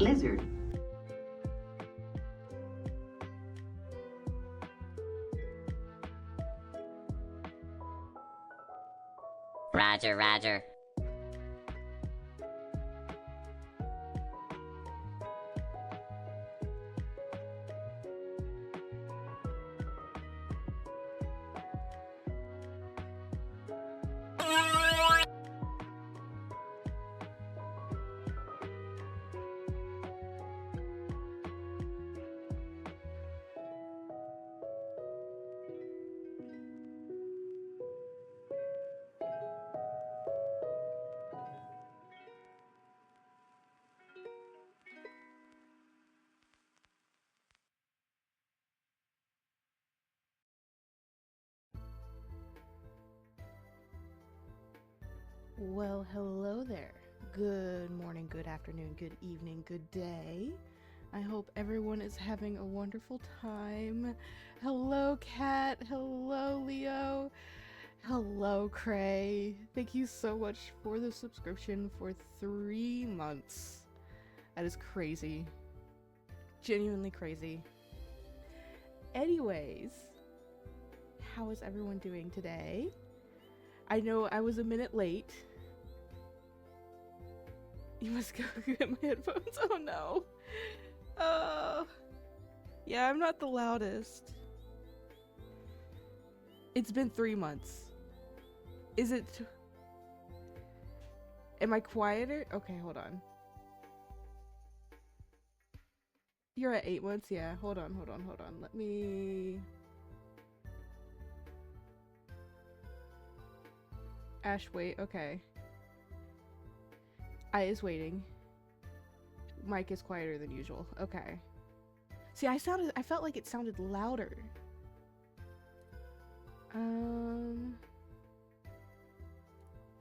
lizard. Roger, roger. Well, hello there. Good morning, good afternoon, good evening, good day. I hope everyone is having a wonderful time. Hello, Kat. Hello, Leo. Hello, Cray. Thank you so much for the subscription for 3 months. That is crazy. Genuinely crazy. Anyways, how is everyone doing today? I know I was a minute late. You must go get my headphones. Oh no. Yeah, I'm not the loudest. It's been 3 months. Is it? Am I quieter? Okay, hold on. You're at 8 months? Yeah, hold on. Let me... Ash, wait, okay. I is waiting. Mic is quieter than usual. Okay. See, I felt like it sounded louder.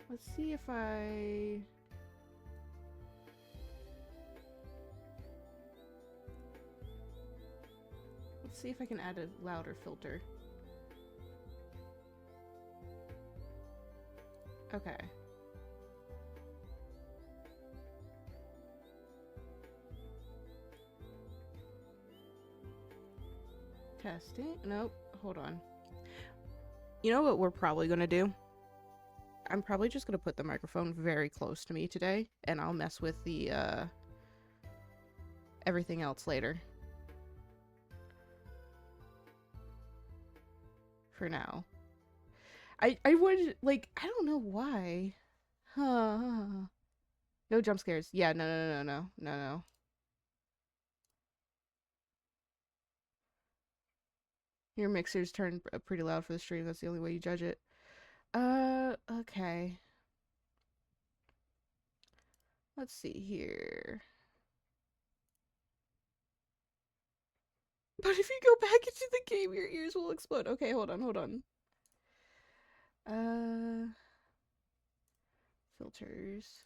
Let's see if I can add a louder filter. Okay. Testing? Nope. Hold on. You know what we're probably gonna do? I'm probably just gonna put the microphone very close to me today, and I'll mess with the, everything else later. For now. I would, like, I don't know why. Huh. No jump scares. Yeah, no. Your mixer's turned pretty loud for the stream. That's the only way you judge it. Okay. Let's see here. But if you go back into the game, your ears will explode. Okay, hold on. Filters.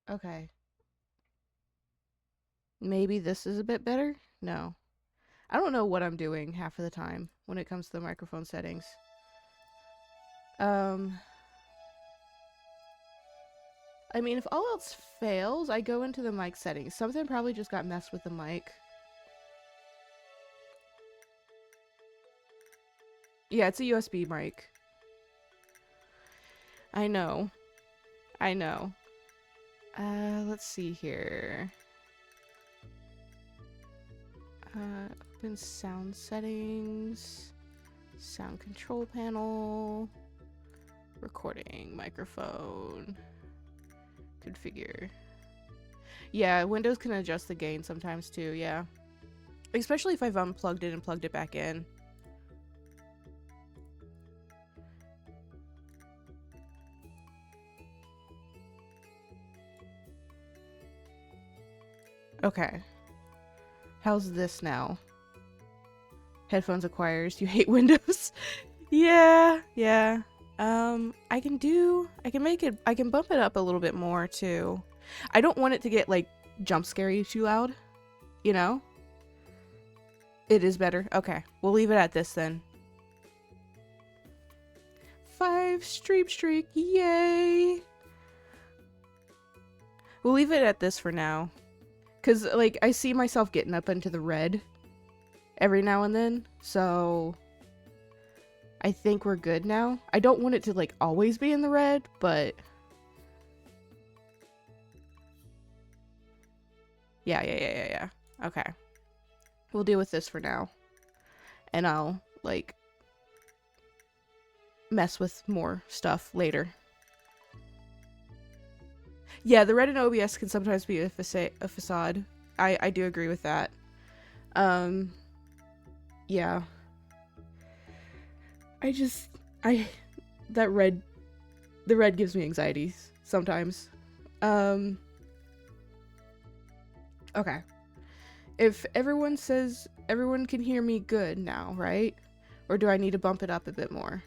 Okay. Maybe this is a bit better? No. I don't know what I'm doing half of the time when it comes to the microphone settings. I mean, if all else fails, I go into the mic settings. Something probably just got messed with the mic. Yeah, it's a USB mic. I know. Let's see here. Open sound settings. Sound control panel. Recording microphone. Configure. Yeah, Windows can adjust the gain sometimes too, yeah. Especially if I've unplugged it and plugged it back in. Okay. How's this now? Headphones acquires. You hate Windows? Yeah. I can bump it up a little bit more too. I don't want it to get like jump scary too loud, you know? It is better. Okay, we'll leave it at this then. 5 stream streak. Yay! We'll leave it at this for now. Because, like, I see myself getting up into the red every now and then. So, I think we're good now. I don't want it to, like, always be in the red, but... Yeah. Okay. We'll deal with this for now. And I'll, like, mess with more stuff later. Yeah, the red in OBS can sometimes be a facade. I do agree with that. Yeah. The red gives me anxieties sometimes. Okay. If everyone says everyone can hear me good now, right? Or do I need to bump it up a bit more?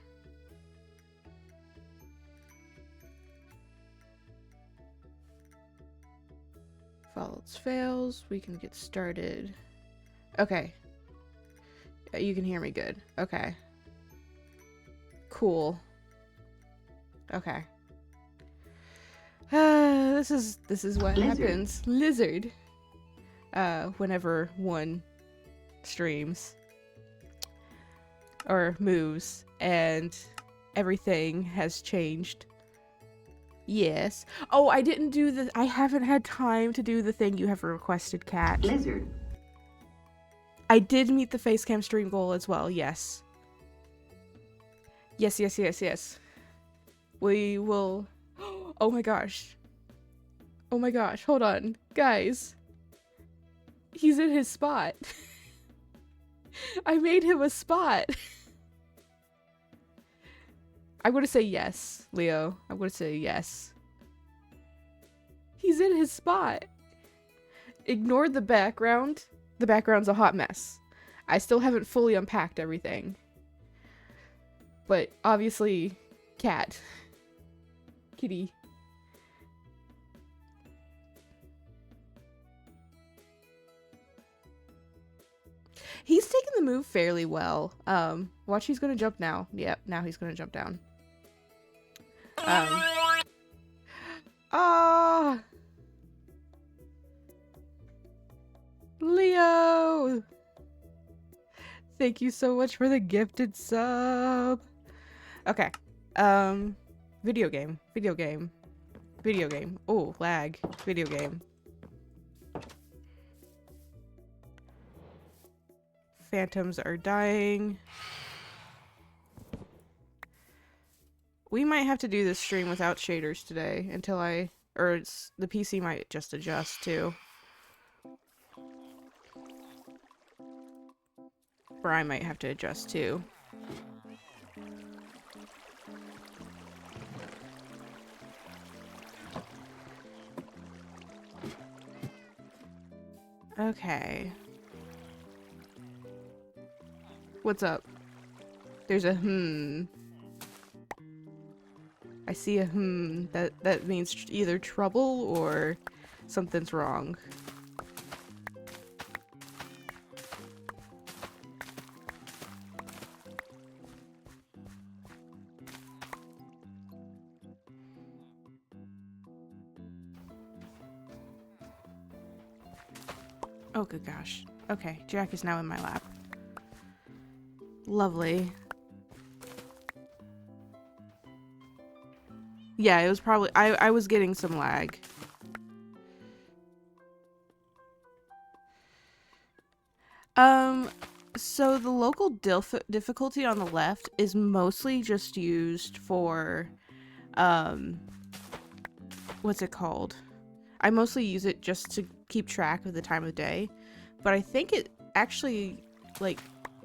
If all else fails, we can get started. Okay. Yeah, you can hear me good. Okay. Cool. Okay. This is what happens. Lizard. Whenever one streams or moves and everything has changed. Yes. Oh, I didn't do the- I haven't had time to do the thing you have requested, Cat. Lizard. I did meet the facecam stream goal as well, yes. Yes. We will... Oh my gosh. Oh my gosh, hold on. Guys. He's in his spot. I made him a spot. I'm gonna say yes, Leo. I'm gonna say yes. He's in his spot. Ignore the background. The background's a hot mess. I still haven't fully unpacked everything. But obviously, cat. Kitty. He's taking the move fairly well. Watch, he's gonna jump now. Yep, now he's gonna jump down. Leo! Thank you so much for the gifted sub. Okay. Video game. Oh, lag. Video game. Phantoms are dying. We might have to do this stream without shaders today until the PC might just adjust too. Or I might have to adjust too. Okay. What's up? There's a I see a that means either trouble or something's wrong. Oh, good gosh. Okay, Jack is now in my lap. Lovely. Yeah, it was probably... I was getting some lag. So the local difficulty on the left is mostly just used for, what's it called? I mostly use it just to keep track of the time of day, but I think it actually, like,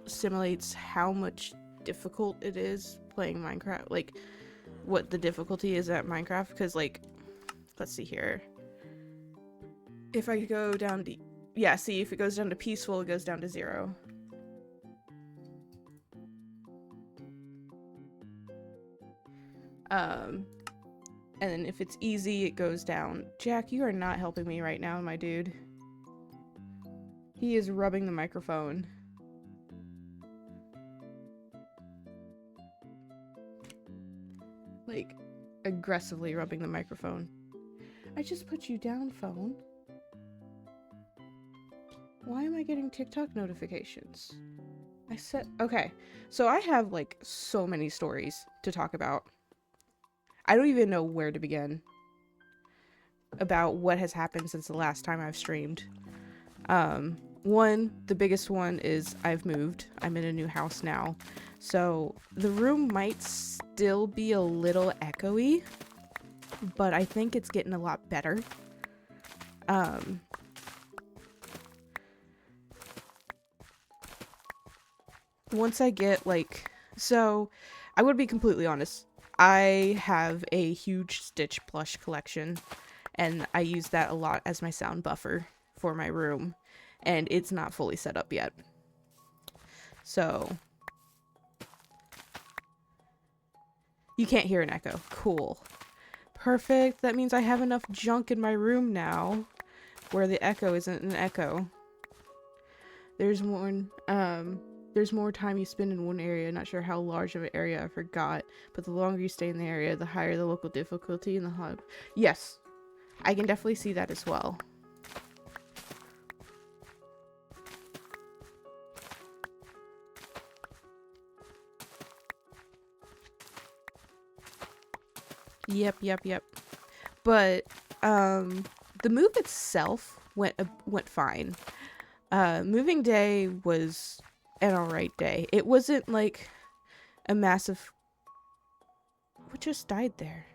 simulates how much difficult it is playing Minecraft, like, what the difficulty is at Minecraft, because, like, let's see here. If I go down to, yeah, see, if it goes down to peaceful, it goes down to 0. And then if it's easy, it goes down. Jack, you are not helping me right now, my dude. He is rubbing the microphone. like aggressively rubbing the microphone. I just put you down, phone. Why am I getting TikTok notifications? I said, okay, so I have like so many stories to talk about. I don't even know where to begin about what has happened since the last time I've streamed. The biggest one is I've moved. I'm in a new house now. So the room might still be a little echoey, but I think it's getting a lot better. Once I get so I would be completely honest. I have a huge Stitch plush collection, and I use that a lot as my sound buffer for my room, and it's not fully set up yet. So you can't hear an echo. Cool. Perfect. That means I have enough junk in my room now where the echo isn't an echo. There's more time you spend in one area. Not sure how large of an area, I forgot. But the longer you stay in the area, the higher the local difficulty in the hub. Yes, I can definitely see that as well. Yep. But the move itself went fine. Moving day was an alright day. It wasn't like a massive... What just died there?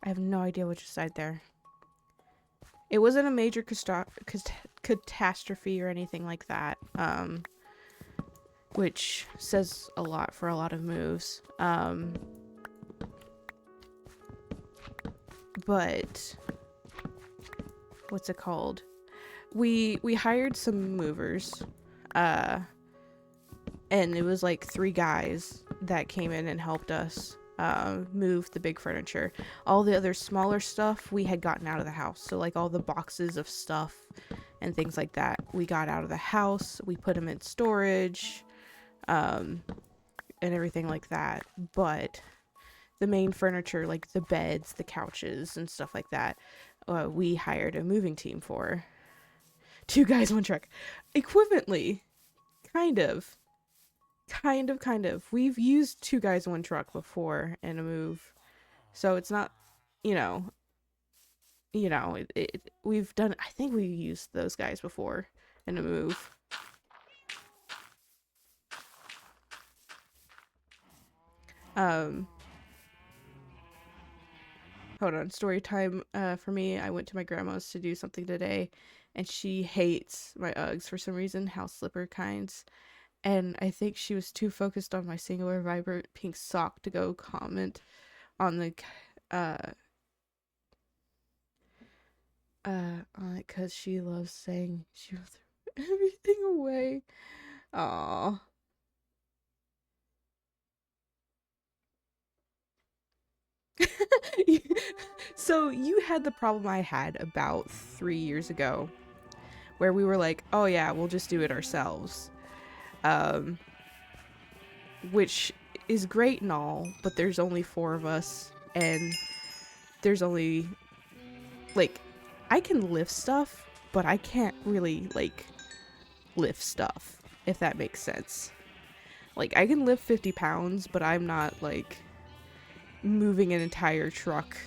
I have no idea what just died there. It wasn't a major catastrophe or anything like that. Which says a lot for a lot of moves. But what's it called? We hired some movers, and it was like 3 guys that came in and helped us move the big furniture. All the other smaller stuff we had gotten out of the house, so like all the boxes of stuff and things like that we got out of the house. We put them in storage, and everything like that. But the main furniture, like the beds, the couches, and stuff like that, we hired a moving team for. 2 guys, 1 truck. Equivalently. Kind of. We've used 2 guys, 1 truck before in a move. So it's not, we've done, I think we used those guys before in a move. Hold on, story time for me. I went to my grandma's to do something today, and she hates my Uggs for some reason, house slipper kinds. And I think she was too focused on my singular vibrant pink sock to go comment on the on it, because she loves saying she will throw everything away. Aww. So you had the problem I had about 3 years ago, where we were like, oh yeah, we'll just do it ourselves. Which is great and all, but there's only 4 of us, and there's only, like, I can lift stuff, but I can't really, like, lift stuff, if that makes sense. Like, I can lift 50 pounds, but I'm not, like, moving an entire truck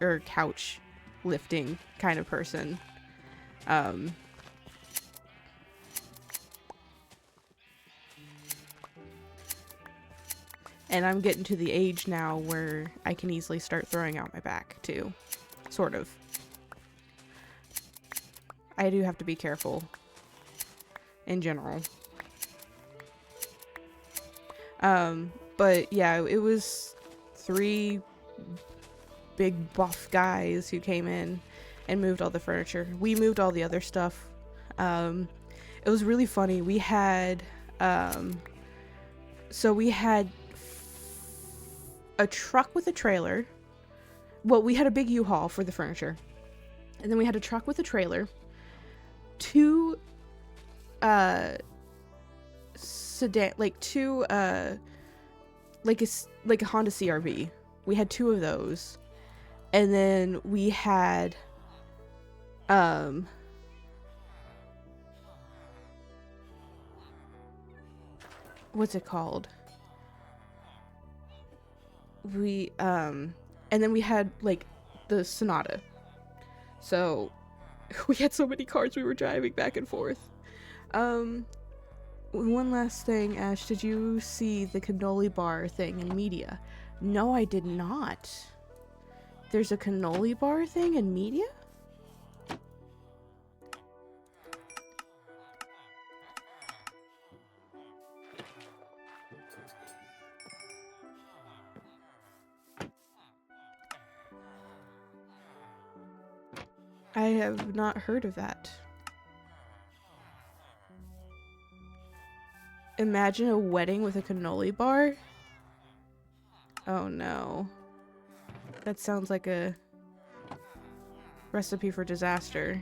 or couch lifting kind of person. And I'm getting to the age now where I can easily start throwing out my back, too. Sort of. I do have to be careful. In general. But yeah, it was 3 big buff guys who came in and moved all the furniture. We moved all the other stuff. It was really funny. We had, so we had a truck with a trailer. Well, we had a big U-Haul for the furniture. And then we had a truck with a trailer. 2 sedan, like two, like a Honda CRV. We had two of those. And then we had, what's it called? And then we had, like, the Sonata. So, we had so many cars we were driving back and forth. One last thing, Ash, did you see the cannoli bar thing in media? No, I did not. There's a cannoli bar thing in media? I have not heard of that. Imagine a wedding with a cannoli bar? Oh no. That sounds like a recipe for disaster.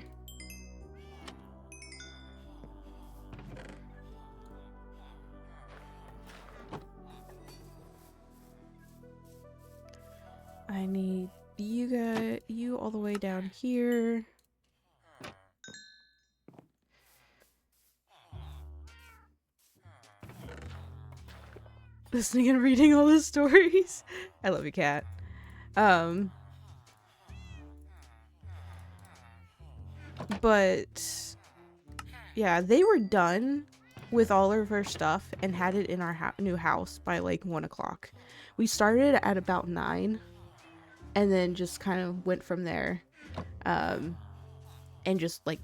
I need you all the way down here. Listening and reading all the stories. I love you, cat. But yeah, they were done with all of our stuff and had it in our new house by like 1 o'clock. We started at about 9 and then just kind of went from there. And just like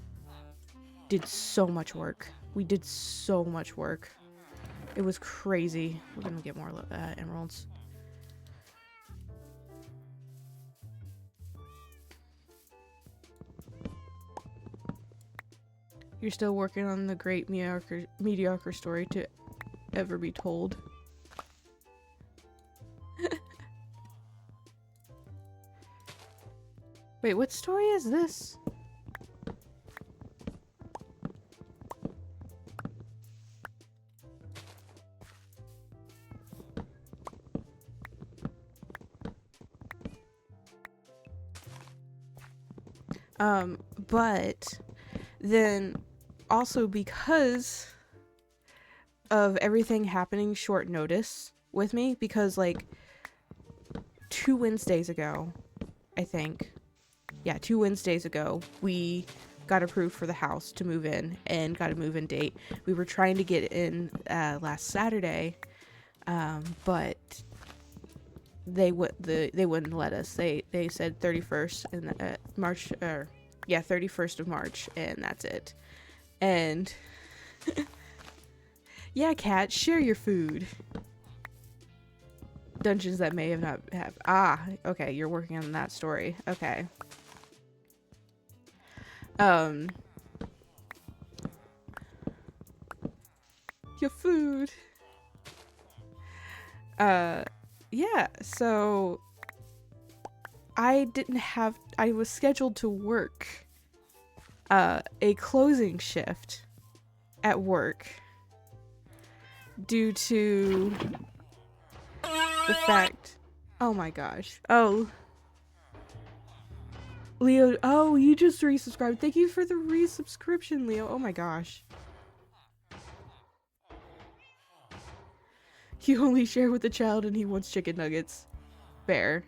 did so much work. We did so much work. It was crazy. We're gonna get more emeralds. You're still working on the great mediocre story to ever be told. Wait, what story is this? But then also because of everything happening short notice with me, because like 2 Wednesdays ago, I think, yeah, 2 Wednesdays ago, we got approved for the house to move in and got a move-in date. We were trying to get in last Saturday, but they wouldn't let us. They said 31st and March, or yeah, 31st of March, and that's it. And yeah, cat, share your food. Dungeons that may have not have. Ah, okay, you're working on that story. Okay. Your food. Yeah, so I was scheduled to work a closing shift at work due to the fact, oh my gosh. Oh, Leo, oh, you just resubscribed. Thank you for the resubscription, Leo. Oh my gosh. You only share with the child and he wants chicken nuggets. Fair.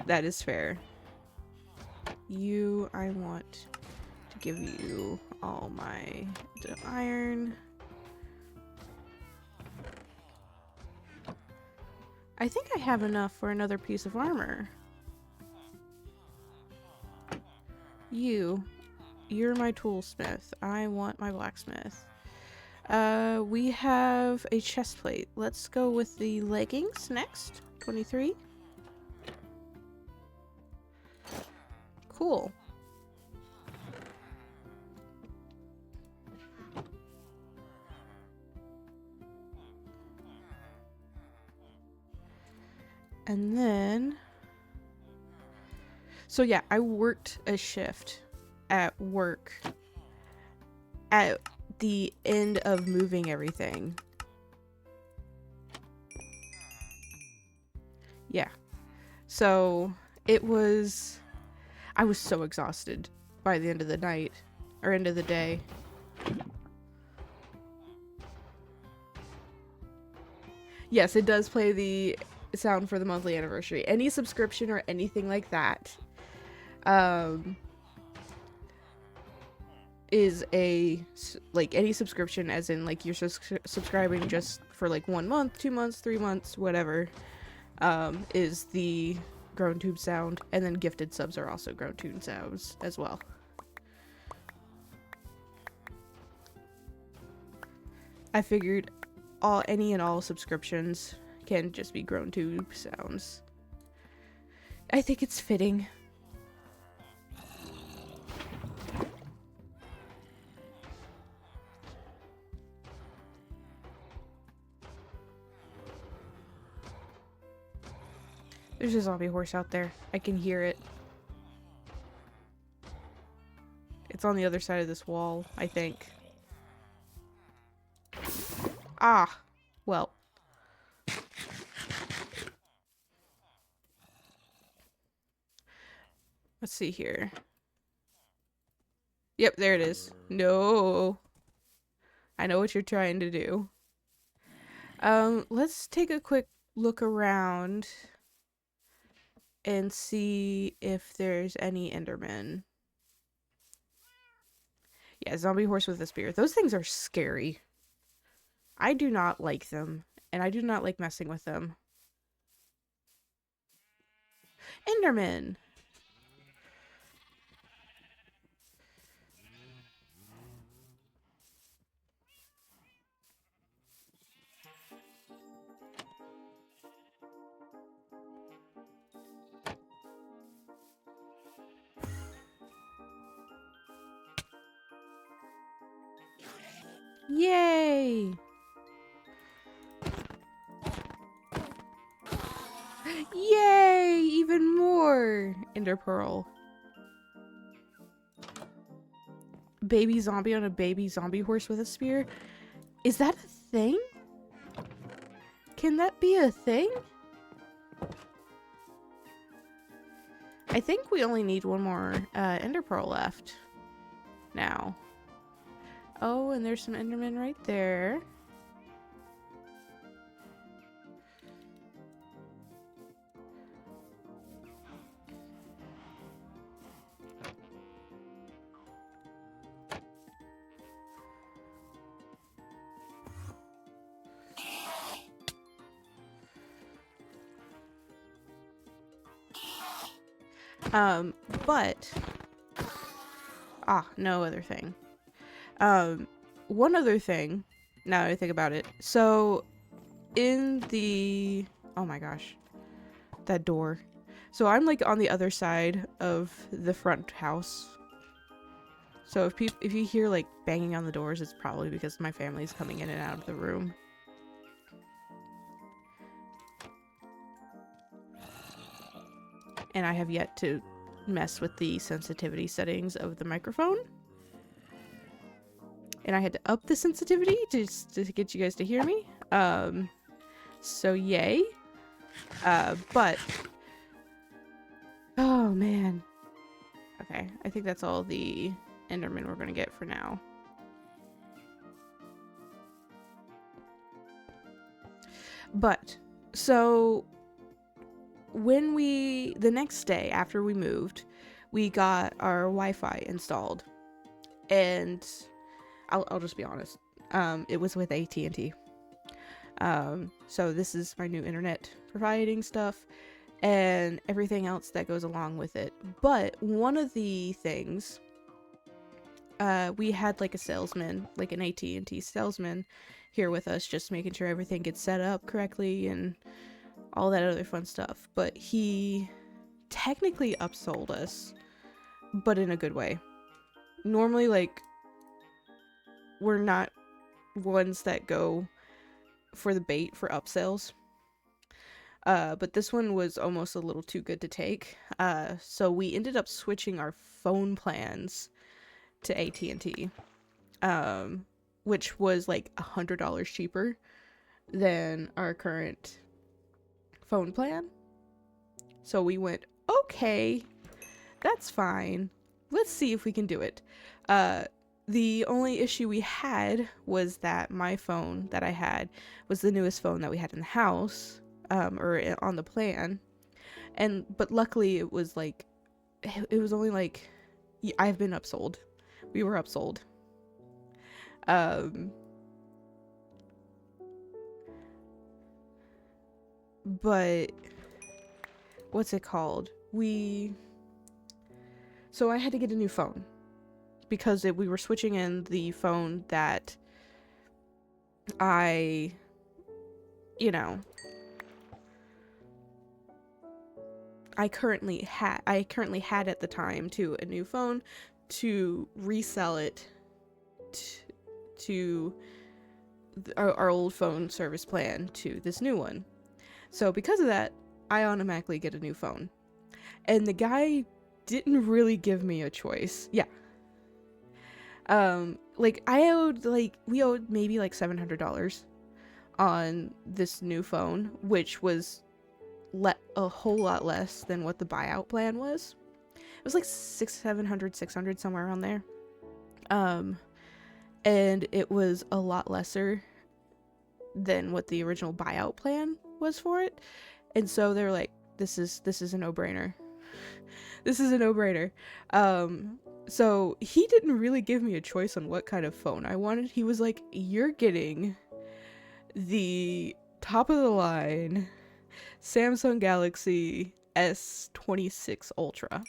That is fair. I want to give you all my iron. I think I have enough for another piece of armor. You're my toolsmith. I want my blacksmith. We have a chest plate. Let's go with the leggings next. 23. Cool. And then, so yeah, I worked a shift at work at the end of moving everything. Yeah. So it was, I was so exhausted by the end of the night, or end of the day. Yes, it does play the sound for the monthly anniversary. Any subscription or anything like that is like any subscription, as in like you're subscribing just for like 1 month, 2 months, 3 months, whatever, is the grown tube sound, and then gifted subs are also grown tube sounds as well. I figured any and all subscriptions can just be grown tube sounds. I think it's fitting. There's a zombie horse out there. I can hear it. It's on the other side of this wall, I think. Ah! Well. Let's see here. Yep, there it is. No. I know what you're trying to do. Let's take a quick look around and see if there's any Endermen. Yeah, zombie horse with a spear. Those things are scary. I do not like them, and I do not like messing with them. Enderman! Yay! Yay! Even more Ender Pearl. Baby zombie on a baby zombie horse with a spear? Is that a thing? Can that be a thing? I think we only need one more Ender Pearl left now. Oh, and there's some Endermen right there. But no other thing. One other thing, now that I think about it. So in the, oh my gosh, that door. So I'm like on the other side of the front house. So if you hear like banging on the doors, it's probably because my family's coming in and out of the room. And I have yet to mess with the sensitivity settings of the microphone. And I had to up the sensitivity just to get you guys to hear me. So yay. But oh man. Okay, I think that's all the Enderman we're gonna get for now. But so when the next day after we moved, we got our Wi-Fi installed, and I'll just be honest, it was with AT&T. So this is my new internet providing stuff and everything else that goes along with it. But one of the things, we had like a salesman, like an AT&T salesman here with us, just making sure everything gets set up correctly and all that other fun stuff. But he technically upsold us, but in a good way. Normally, like, we're not ones that go for the bait for upsells. But this one was almost a little too good to take. So we ended up switching our phone plans to AT&T. which was like $100 cheaper than our current phone plan. So we went, okay, that's fine. Let's see if we can do it. The only issue we had was that my phone that I had was the newest phone that we had in the house, or on the plan. But luckily it was like, it was only like, I've been upsold. We were upsold. But what's it called? So I had to get a new phone because we were switching in the phone that I currently had at the time to a new phone to resell it to our old phone service plan to this new one. So because of that, I automatically get a new phone. And the guy didn't really give me a choice. Yeah. Like we owed maybe like $700 on this new phone, which was a whole lot less than what the buyout plan was. It was like 600 somewhere around there. And it was a lot lesser than what the original buyout plan was for it. And so they were like, this is a no-brainer. This is a no-brainer. So he didn't really give me a choice on what kind of phone I wanted. He was like, you're getting the top of the line Samsung Galaxy S26 Ultra.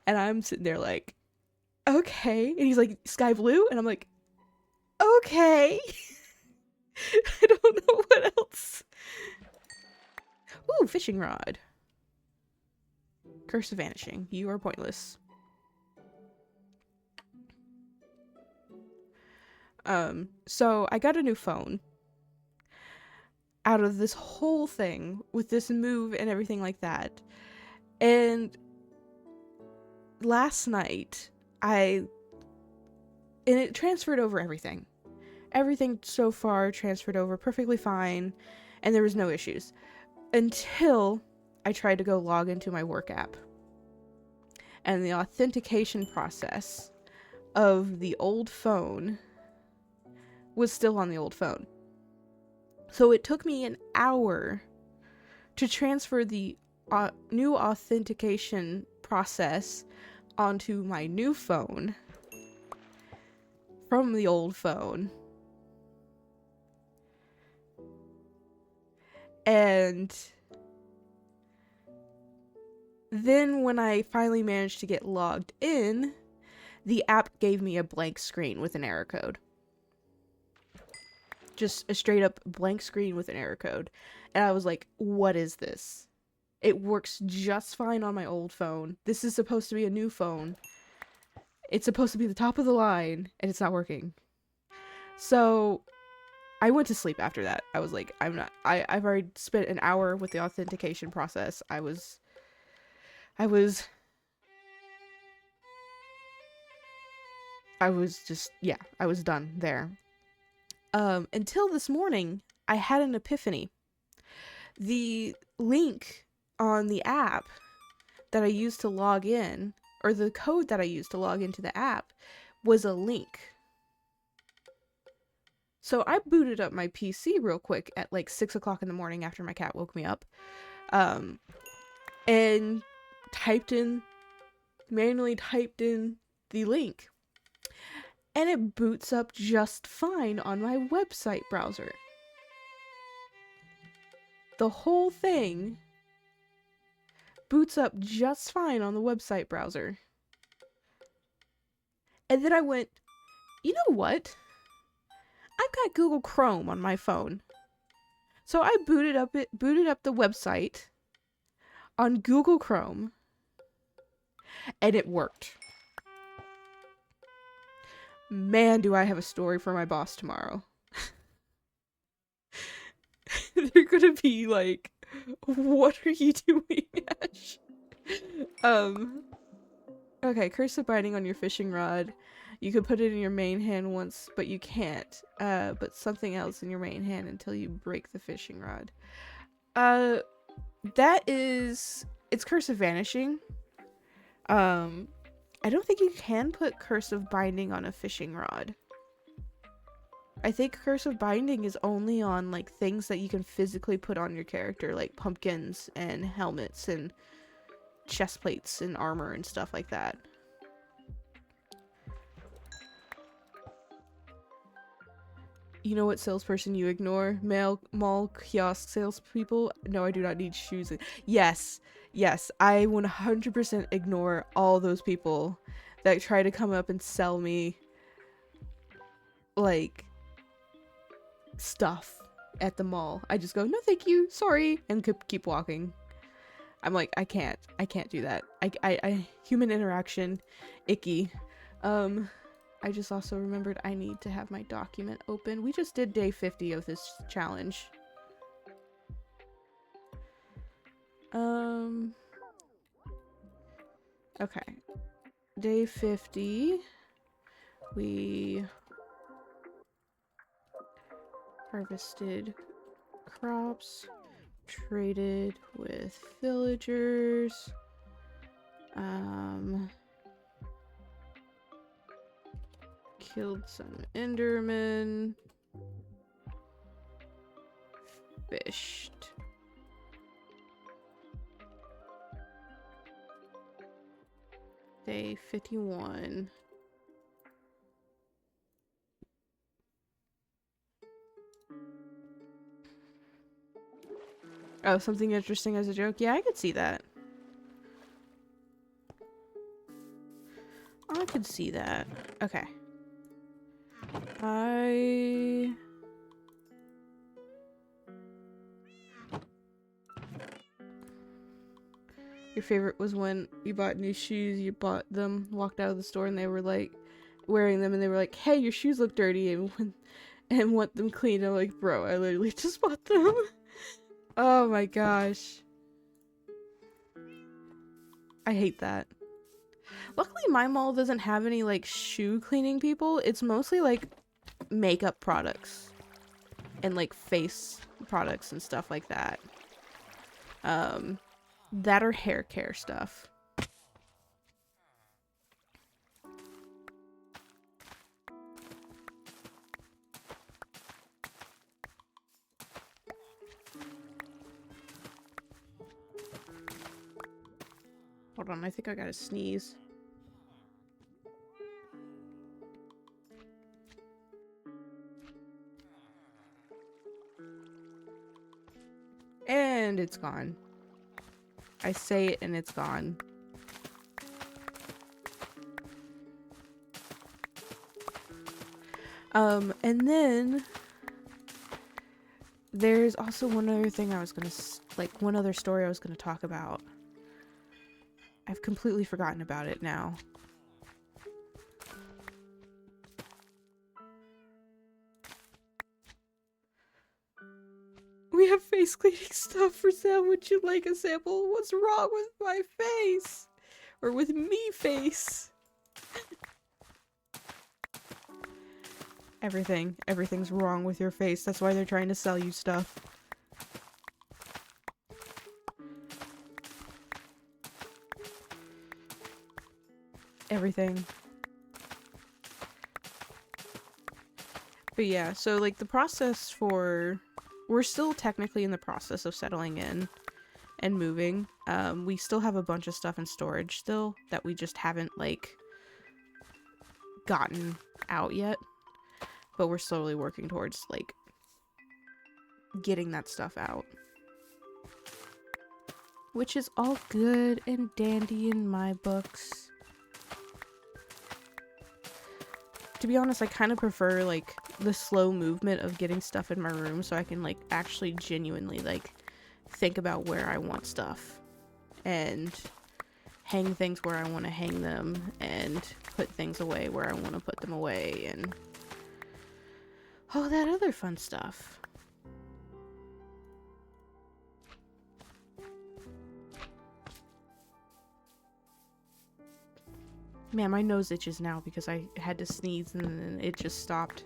And I'm sitting there like, okay. And he's like, sky blue? And I'm like, okay. I don't know what else. Ooh, fishing rod. Curse of vanishing. You are pointless. So I got a new phone out of this whole thing with this move and everything like that. And last night, and it transferred over everything. Everything so far transferred over perfectly fine, and there was no issues. Until I tried to go log into my work app. And the authentication process of the old phone was still on the old phone. So it took me an hour to transfer the new authentication process onto my new phone from the old phone. And then when I finally managed to get logged in, the app gave me a blank screen with an error code. Just a straight up blank screen with an error code. And I was like, what is this? It works just fine on my old phone. This is supposed to be a new phone. It's supposed to be the top of the line, and it's not working. So I went to sleep after that. I was like, I've already spent an hour with the authentication process. I was done there. Until this morning, I had an epiphany. The link on the app that I used to log in, or the code that I used to log into the app, was a link. So I booted up my PC real quick at like 6 o'clock in the morning after my cat woke me up, and manually typed in the link. And it boots up just fine on my website browser. The whole thing boots up just fine on the website browser. And then I went, you know what? I've got Google Chrome on my phone. So I booted up the website on Google Chrome, and it worked. Man, do I have a story for my boss tomorrow. They're gonna be like, what are you doing, Ash? Okay, curse of binding on your fishing rod. You could put it in your main hand once, but you can't put something else in your main hand until you break the fishing rod. That is, it's Curse of Vanishing. I don't think you can put Curse of Binding on a fishing rod. I think Curse of Binding is only on like things that you can physically put on your character, like pumpkins and helmets and chest plates and armor and stuff like that. You know what salesperson you ignore? Mall kiosk salespeople? No, I do not need shoes. Yes, yes, I 100% ignore all those people that try to come up and sell me, like, stuff at the mall. I just go, no thank you, sorry, and keep walking. I'm like, I can't do that. I human interaction, icky. I just also remembered I need to have my document open. We just did day 50 of this challenge. Okay. Day 50. We harvested crops, traded with villagers, killed some endermen, fished. Day 51. Oh, something interesting as a joke? Yeah, I could see that. I could see that. Okay. Your favorite was when you bought new shoes, you bought them, walked out of the store, and they were like wearing them, and they were like, hey, your shoes look dirty, and want them clean. I'm like, bro, I literally just bought them. Oh my gosh. I hate that. Luckily, my mall doesn't have any, like, shoe cleaning people. It's mostly, like, makeup products. And, like, face products and stuff like that. That or hair care stuff. Hold on, I think I gotta sneeze. And it's gone. I say it and it's gone. And then there's also one other thing I was gonna, one other story I was gonna talk about. I've completely forgotten about it now. We have face cleaning stuff for sale. Would you like a sample? What's wrong with my face? Or with me face? Everything's wrong with your face. That's why they're trying to sell you stuff. Everything. But yeah, so like the process for... We're still technically in the process of settling in and moving. We still have a bunch of stuff in storage still that we just haven't, like, gotten out yet. But we're slowly working towards, like, getting that stuff out. Which is all good and dandy in my books. To be honest, I kind of prefer, like, the slow movement of getting stuff in my room so I can, like, actually genuinely, like, think about where I want stuff. And hang things where I want to hang them. And put things away where I want to put them away. And all that other fun stuff. Man, my nose itches now because I had to sneeze and then it just stopped.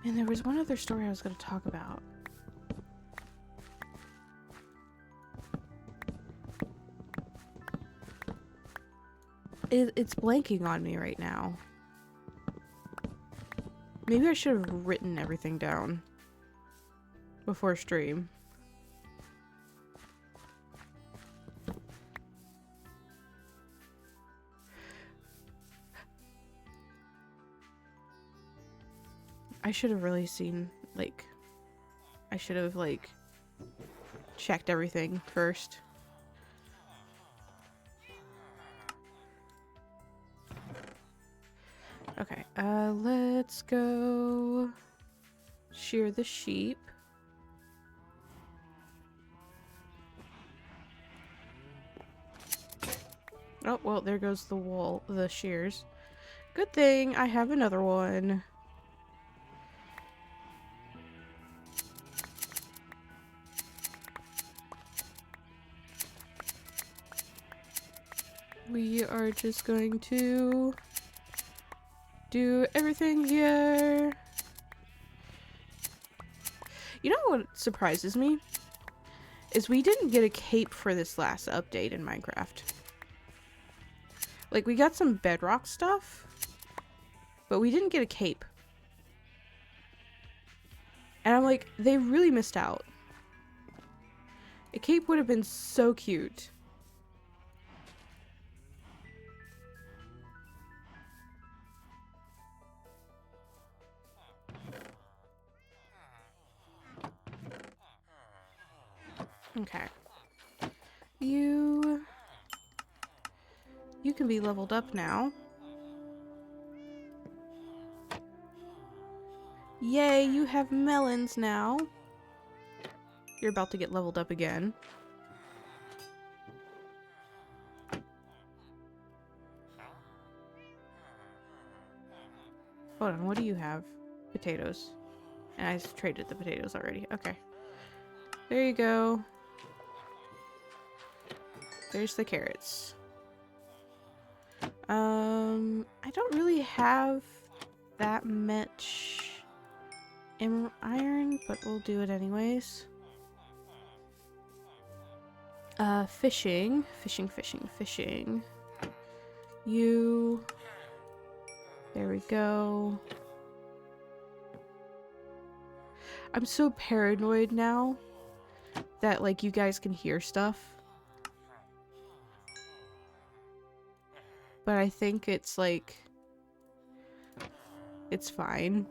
And there was one other story I was going to talk about. It's blanking on me right now. Maybe I should have written everything down before stream. I should have really seen, like, I should have, like, checked everything first. Okay, let's go shear the sheep. Oh, well, there goes the wool, the shears. Good thing I have another one. We are just going to do everything here. You know what surprises me? Is we didn't get a cape for this last update in Minecraft. Like, we got some bedrock stuff, but we didn't get a cape. And I'm like, they really missed out. A cape would have been so cute. Okay. You can be leveled up now. Yay, you have melons now. You're about to get leveled up again. Hold on, what do you have? Potatoes. And I traded the potatoes already. Okay. There you go. There's the carrots. I don't really have that much iron, but we'll do it anyways. Fishing. Fishing. You. There we go. I'm so paranoid now that, like, you guys can hear stuff. But I think it's, like, it's fine.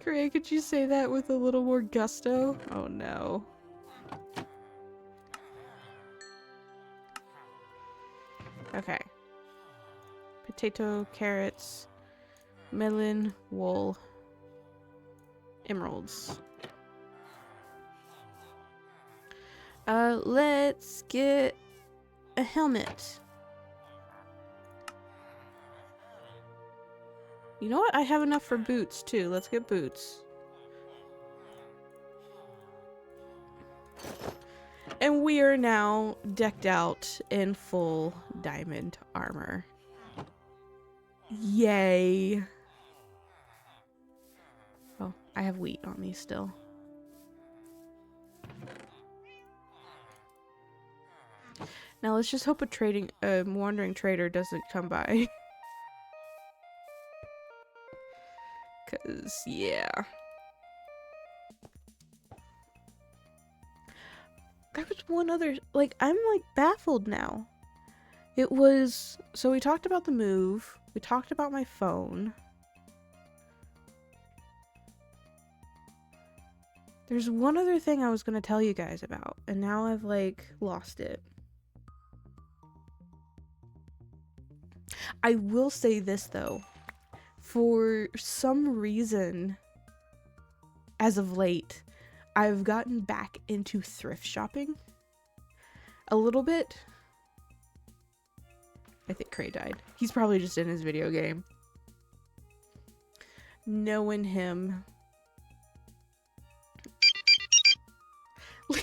Craig, could you say that with a little more gusto? Oh no. Okay. Potato, carrots, melon, wool, emeralds. Let's get a helmet. You know what? I have enough for boots too. Let's get boots. And we are now decked out in full diamond armor. Yay. Oh, I have wheat on me still. Now let's just hope a wandering trader doesn't come by. Cause yeah. There was one other, like, I'm like baffled now. It was, so we talked about the move, we talked about my phone. There's one other thing I was gonna tell you guys about, and now I've like lost it. I will say this though. For some reason, as of late, I've gotten back into thrift shopping a little bit. I think Cray died. He's probably just in his video game. Knowing him. You're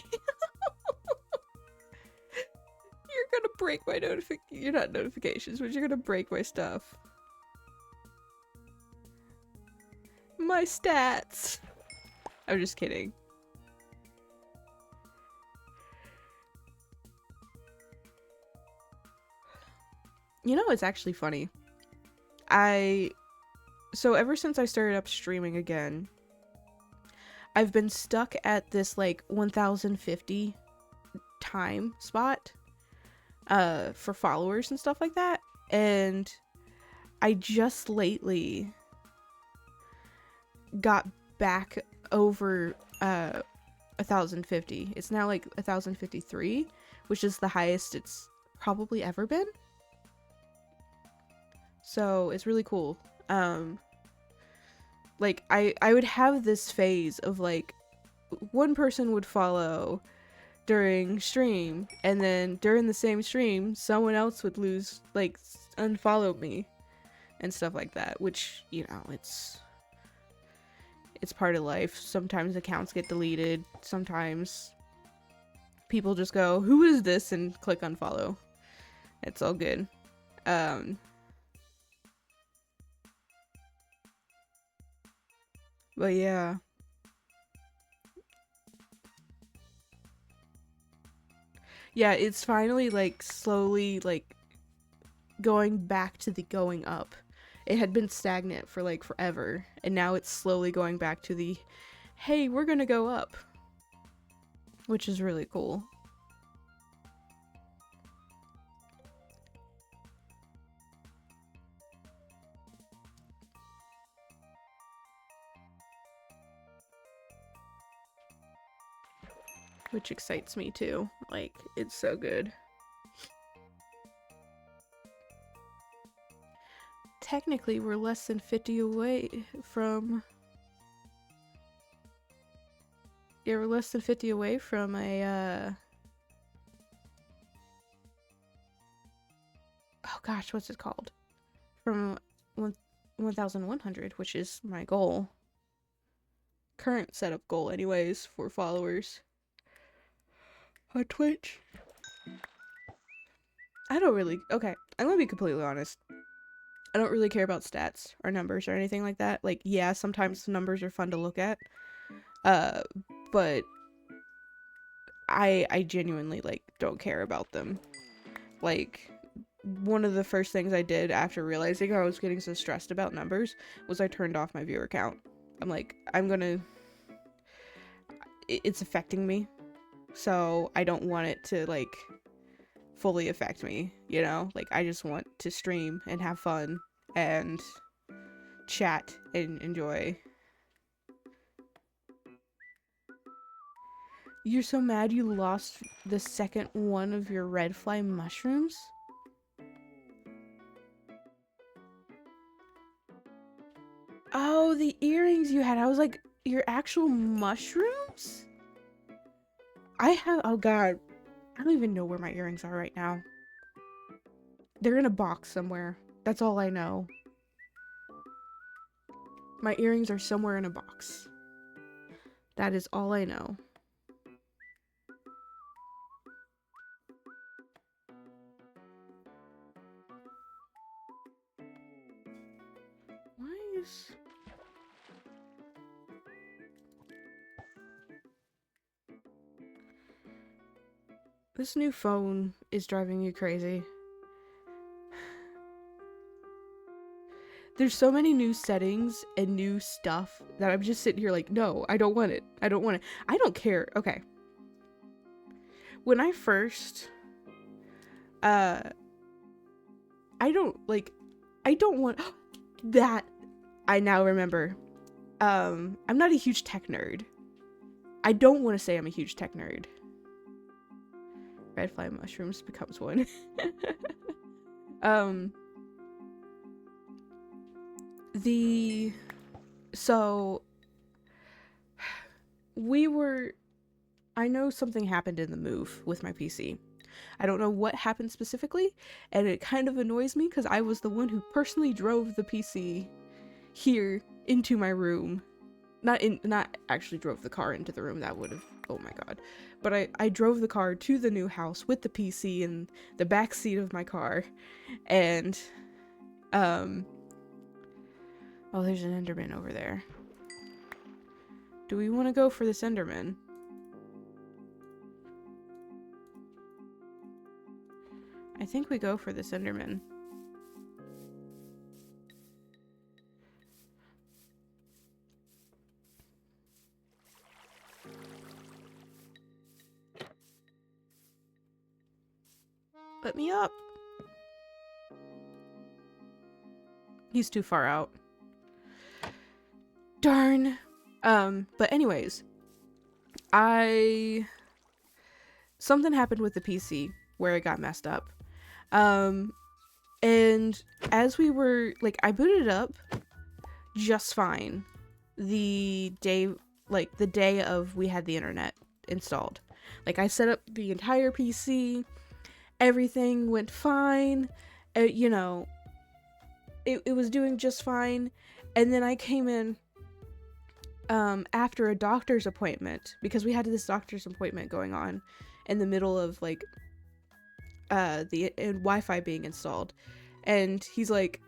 gonna break my you're not notifications, but you're gonna break my stuff. My stats. I'm just kidding. You know, it's actually funny. So ever since I started up streaming again, I've been stuck at this like 1050 time spot for followers and stuff like that. And I just lately got back over 1050. It's now like 1053, which is the highest it's probably ever been. So it's really cool. Like I would have this phase of like one person would follow during stream, and then during the same stream someone else would unfollow me and stuff like that, which, you know, it's part of life. Sometimes accounts get deleted, sometimes people just go, who is this, and click unfollow. It's all good. But yeah. Yeah, it's finally like slowly like going back to the going up. It had been stagnant for like forever, and now it's slowly going back to the, hey, we're gonna go up. Which is really cool. Which excites me too. Like, it's so good. Technically, we're less than 50 away from... Yeah, we're less than 50 away from a, oh gosh, what's it called? From 1,100, which is my goal. Current setup goal, anyways, for followers. On Twitch. Okay, I'm gonna be completely honest. I don't really care about stats or numbers or anything like that. Like, yeah, sometimes numbers are fun to look at. But I genuinely, like, don't care about them. Like, one of the first things I did after realizing I was getting so stressed about numbers was I turned off my viewer count. I'm like, it's affecting me. So I don't want it to, like, fully affect me, you know? Like, I just want to stream and have fun and chat and enjoy. You're so mad you lost the second one of your red fly mushrooms? Oh, the earrings you had. I was like, your actual mushrooms? Oh god, I don't even know where my earrings are right now. They're in a box somewhere. That's all I know. My earrings are somewhere in a box. That is all I know. Why is... This new phone is driving me crazy. There's so many new settings and new stuff that I'm just sitting here like, no, I don't want it. I don't want it. I don't care. Okay. When I first, I don't want that. I now remember. I'm not a huge tech nerd. I don't want to say I'm a huge tech nerd. Red fly mushrooms becomes one. So I know something happened in the move with my PC. I don't know what happened specifically, and it kind of annoys me because I was the one who personally drove the PC here into my room. Not actually drove the car into the room, that would have, oh my god. But I drove the car to the new house with the PC in the back seat of my car, and, oh, there's an Enderman over there. Do we want to go for this Enderman? I think we go for this Enderman. Let me up. He's too far out. Darn. But anyways, something happened with the PC where it got messed up. And as we were, like, I booted it up just fine the day of we had the internet installed. Like, I set up the entire PC, everything went fine, you know, it was doing just fine, and then I came in after a doctor's appointment, because we had this doctor's appointment going on in the middle of, like, the Wi-Fi being installed, and he's like,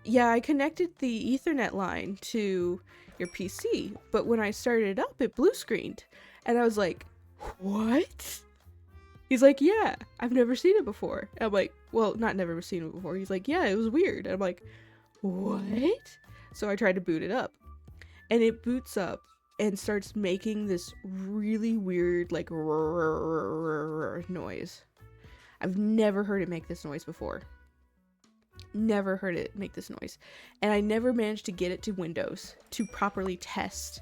yeah, I connected the Ethernet line to your PC, but when I started it up, it blue screened, and I was like, what? He's like, yeah, I've never seen it before. And I'm like, well, not never seen it before. He's like, yeah, it was weird. And I'm like, what? So I tried to boot it up, and it boots up and starts making this really weird, like, noise. I've never heard it make this noise before. Never heard it make this noise. And I never managed to get it to Windows to properly test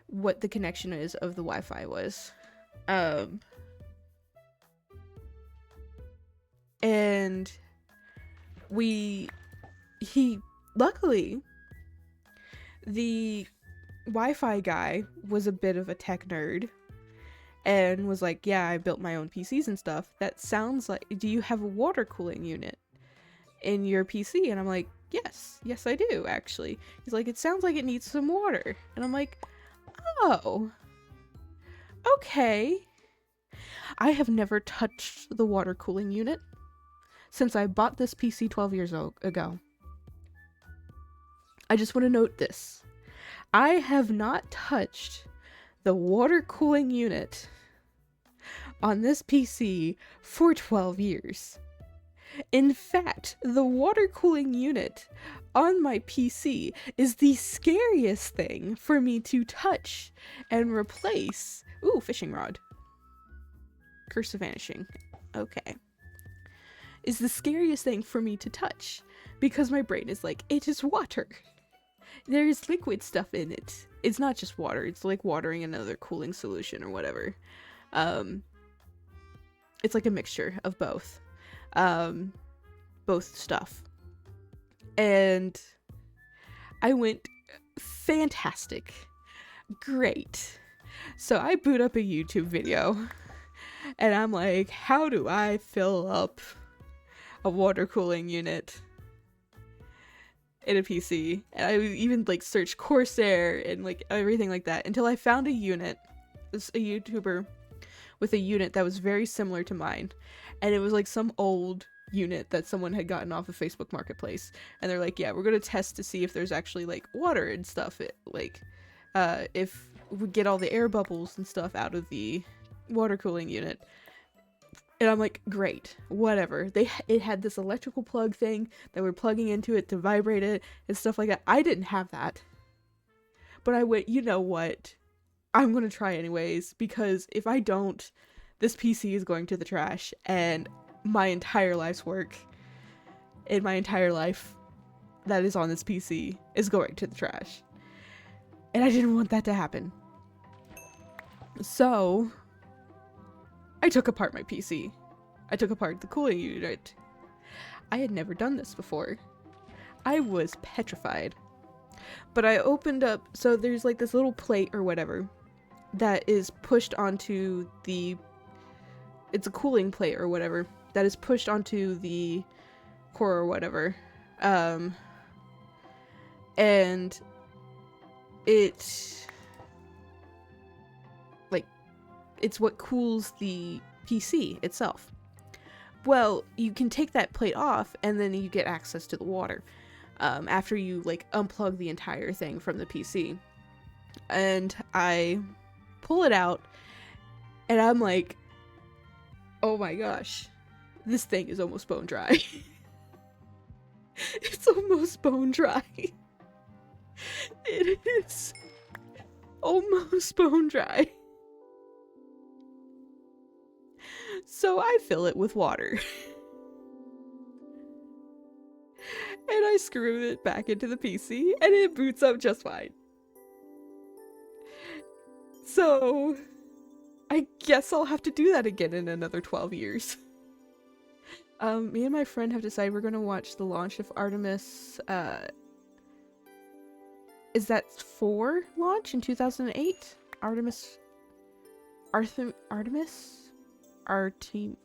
what the connection is of the Wi-Fi was. And luckily, the Wi-Fi guy was a bit of a tech nerd and was like, yeah, I built my own PCs and stuff. That sounds like, do you have a water cooling unit in your PC? And I'm like, yes, I do, actually. He's like, it sounds like it needs some water. And I'm like, oh, okay. I have never touched the water cooling unit since I bought this PC 12 years ago. I just want to note this. I have not touched the water cooling unit on this PC for 12 years. In fact, the water cooling unit on my PC is the scariest thing for me to touch and replace. Ooh, fishing rod. Curse of vanishing. Okay. Is the scariest thing for me to touch because my brain is like, it is water. There is liquid stuff in it. It's not just water. It's like watering another cooling solution or whatever. It's like a mixture of both. Both stuff. And I went, fantastic. Great. So I boot up a YouTube video and I'm like, how do I fill up a water cooling unit in a PC? And I even like searched Corsair and like everything like that until I found a unit, a YouTuber with a unit that was very similar to mine, and it was like some old unit that someone had gotten off of Facebook Marketplace, and they're like, yeah, we're gonna test to see if there's actually like water and stuff, if we get all the air bubbles and stuff out of the water cooling unit. And I'm like, great, whatever. It had this electrical plug thing that we're plugging into it to vibrate it and stuff like that. I didn't have that. But I went, you know what? I'm going to try anyways, because if I don't, this PC is going to the trash, and my entire life's work in my entire life that is on this PC is going to the trash. And I didn't want that to happen. So I took apart my PC. I took apart the cooling unit. I had never done this before. I was petrified. But I opened up, so there's like this little plate or whatever that is pushed onto the, it's a cooling plate or whatever, that is pushed onto the core or whatever. And it, like, it's what cools the PC itself. Well, you can take that plate off and then you get access to the water after you like unplug the entire thing from the PC. And I pull it out and I'm like, oh my gosh, this thing is almost bone dry. It's almost bone dry. It is almost bone dry. So I fill it with water. And I screw it back into the PC and it boots up just fine. So I guess I'll have to do that again in another 12 years. Me and my friend have decided we're gonna watch the launch of Artemis, is that 4 launch in 2008? Artemis... Artemis? Artem...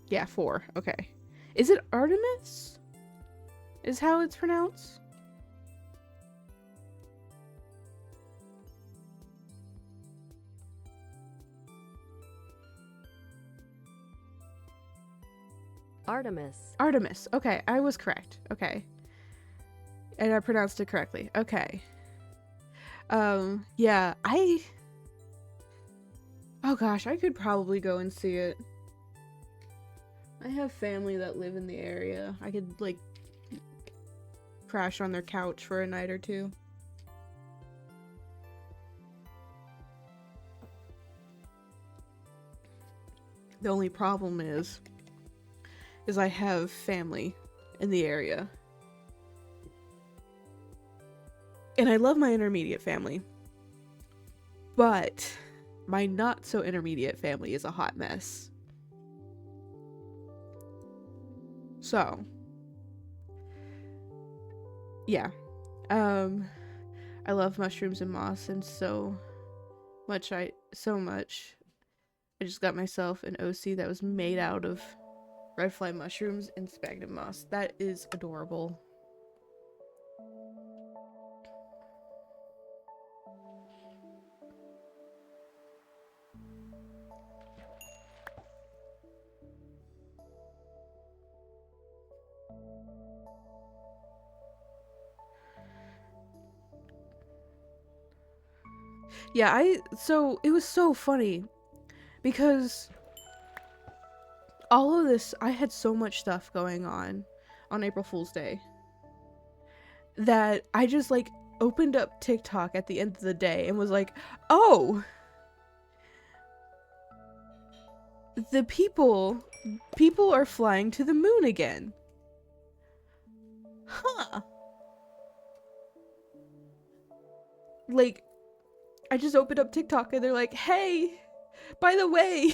Yeah, 4. Okay. Is it Artemis? Is how it's pronounced? Artemis. Artemis. Okay, I was correct. Okay. And I pronounced it correctly. Okay. Yeah, oh gosh, I could probably go and see it. I have family that live in the area. I could, like, crash on their couch for a night or two. The only problem is I have family in the area. And I love my intermediate family. But my not so intermediate family is a hot mess. So, yeah. I love mushrooms and moss and so much. I just got myself an OC that was made out of red fly mushrooms and sphagnum moss. That is adorable. Yeah, so it was so funny because all of this, I had so much stuff going on April Fool's Day that I just like opened up TikTok at the end of the day and was like, oh, the people are flying to the moon again. Huh. Like, I just opened up TikTok and they're like, hey, by the way,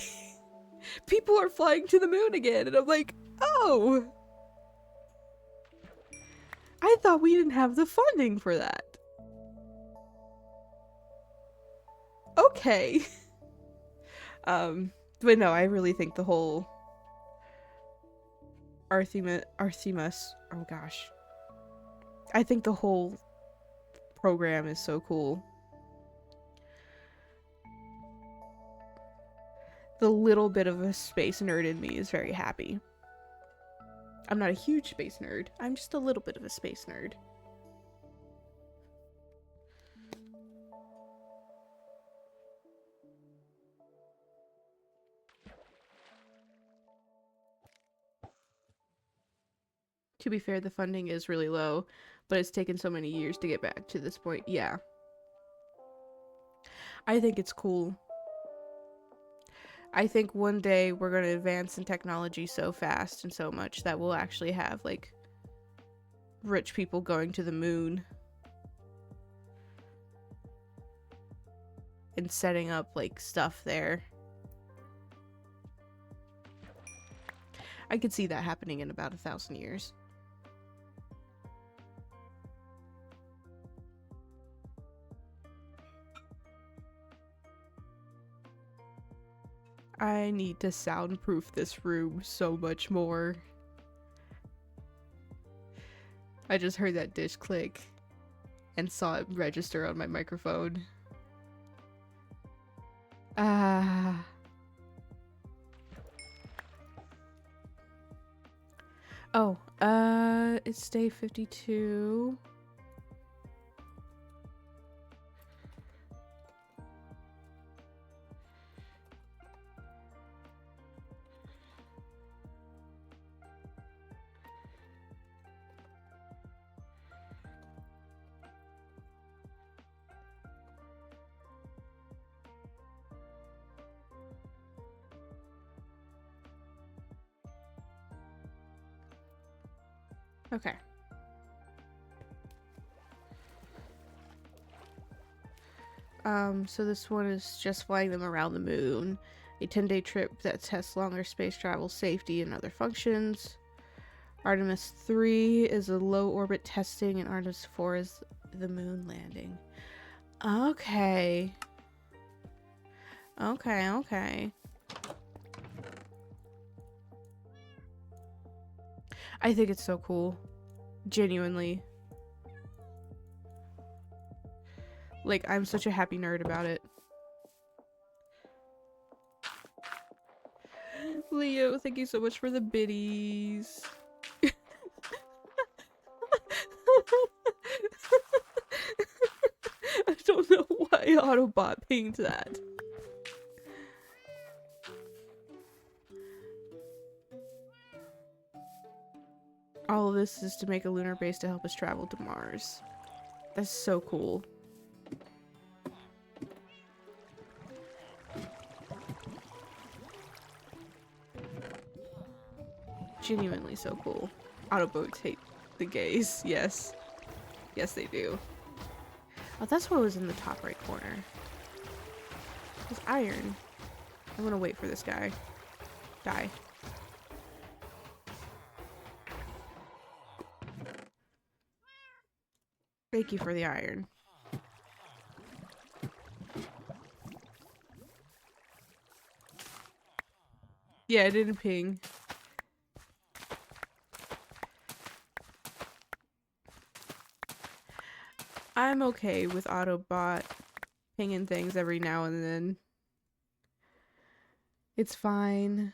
people are flying to the moon again. And I'm like, oh, I thought we didn't have the funding for that. Okay. But no, I really think the whole Artemis, oh gosh. I think the whole program is so cool. The little bit of a space nerd in me is very happy. I'm not a huge space nerd. I'm just a little bit of a space nerd. To be fair, the funding is really low, but it's taken so many years to get back to this point. Yeah. I think it's cool. I think one day we're going to advance in technology so fast and so much that we'll actually have, like, rich people going to the moon and setting up, like, stuff there. I could see that happening in about 1,000 years. I need to soundproof this room so much more. I just heard that dish click and saw it register on my microphone. Ah. Oh, it's day 52. Okay. So this one is just flying them around the moon. A 10-day trip that tests longer space travel, safety, and other functions. Artemis 3 is a low orbit testing, and Artemis 4 is the moon landing. Okay. Okay. I think it's so cool. Genuinely. Like, I'm such a happy nerd about it. Leo, thank you so much for the biddies. I don't know why Autobot pinged that. All of this is to make a lunar base to help us travel to Mars. That's so cool. Genuinely so cool. Autobots hate the gays. Yes. Yes, they do. Oh, that's what was in the top right corner. It's iron. I'm gonna wait for this guy. Die. Thank you for the iron. Yeah, it didn't ping. I'm okay with Autobot pinging things every now and then. It's fine.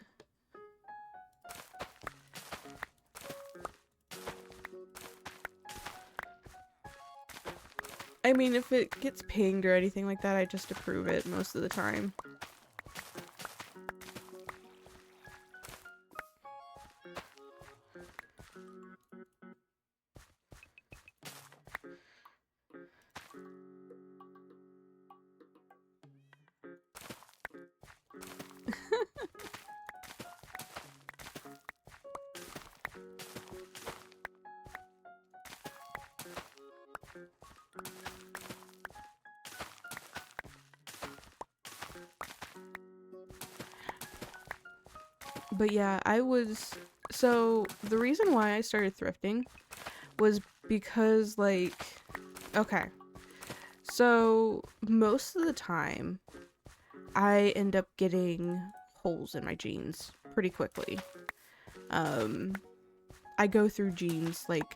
I mean, if it gets pinged or anything like that, I just approve it most of the time. But yeah, so the reason why I started thrifting was because, like, okay, so most of the time I end up getting holes in my jeans pretty quickly. I go through jeans like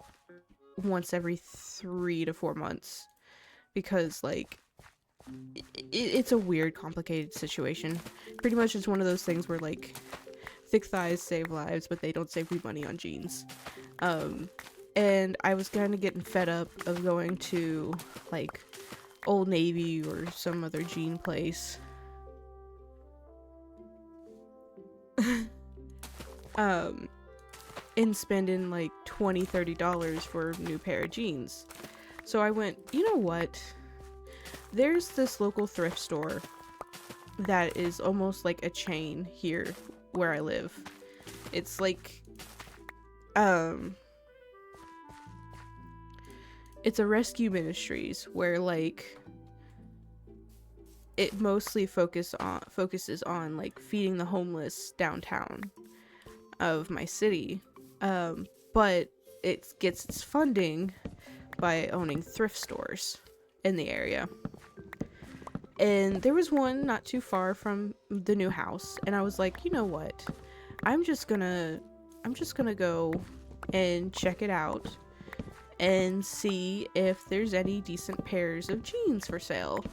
once every 3 to 4 months because, like, it's a weird, complicated situation. Pretty much it's one of those things where, like, thick thighs save lives, but they don't save me money on jeans. And I was kind of getting fed up of going to, like, Old Navy or some other jean place. And spending like $20-30 for a new pair of jeans. So I went, you know what? There's this local thrift store that is almost like a chain here where I live. It's like, it's a rescue ministries where, like, it mostly focuses on like feeding the homeless downtown. of my city, but it gets its funding by owning thrift stores in the area. And there was one not too far from the new house, and I was like, you know what? I'm just gonna go and check it out and see if there's any decent pairs of jeans for sale.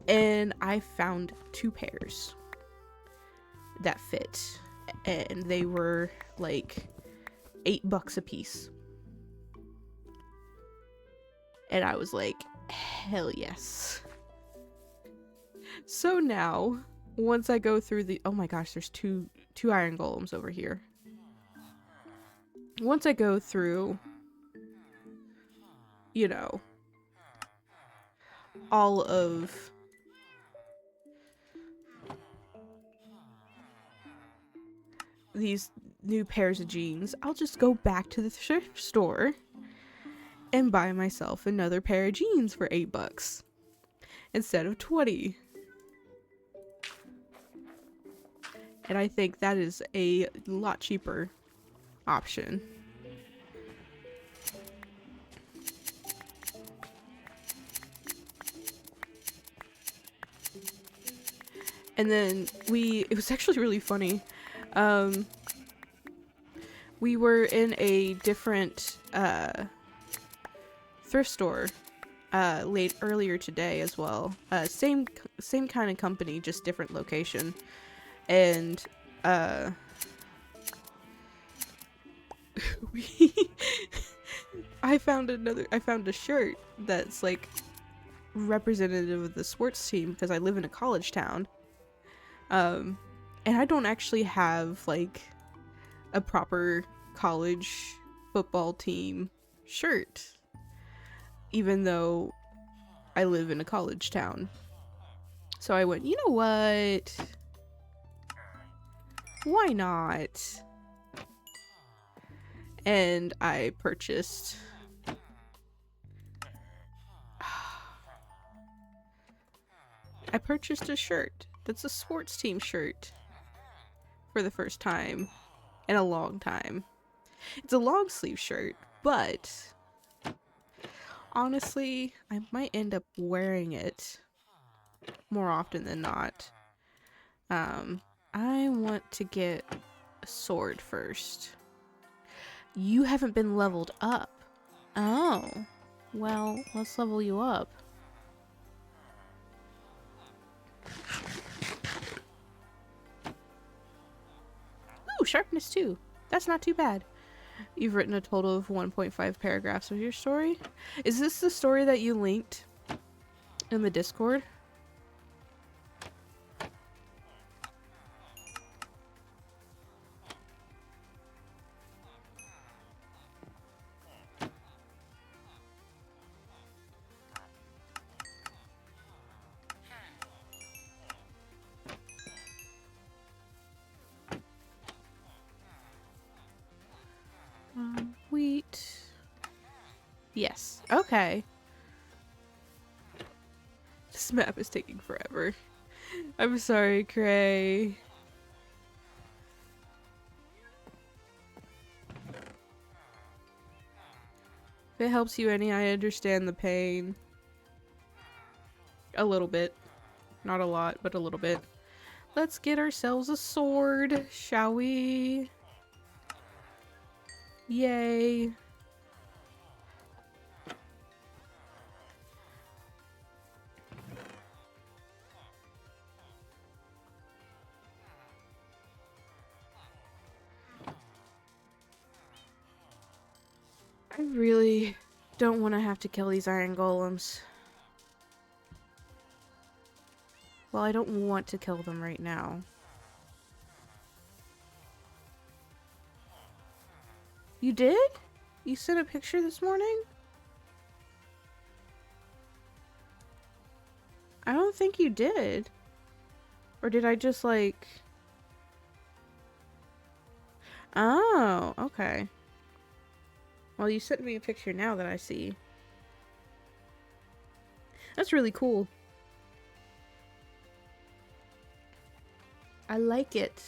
And I found 2 pairs that fit, and they were like $8 a piece. And I was like, hell yes. So now, once I go through the, oh my gosh, there's two iron golems over here. Once I go through, you know, all of these new pairs of jeans, I'll just go back to the thrift store and buy myself another pair of jeans for $8 instead of 20. And I think that is a lot cheaper option. And then it was actually really funny. We were in a different thrift store earlier today as well. Same kind of company, just different location. And I found a shirt that's like representative of the sports team because I live in a college town. And I don't actually have like a proper college football team shirt, even though I live in a college town. So I went, you know what? Why not? And I purchased a shirt that's a sports team shirt for the first time in a long time. It's a long sleeve shirt, but honestly, I might end up wearing it more often than not. I want to get a sword first. You haven't been leveled up. Oh, well, let's level you up. Ooh, sharpness 2. That's not too bad. You've written a total of 1.5 paragraphs of your story. Is this the story that you linked in the Discord? Wheat. Yes. Okay. This map is taking forever. I'm sorry, Cray. If it helps you any, I understand the pain. A little bit. Not a lot, but a little bit. Let's get ourselves a sword, shall we? Yay. I really don't want to have to kill these iron golems. Well, I don't want to kill them right now. You did? You sent a picture this morning? I don't think you did. Or did I just like... Oh, okay. Well, you sent me a picture now that I see. That's really cool. I like it.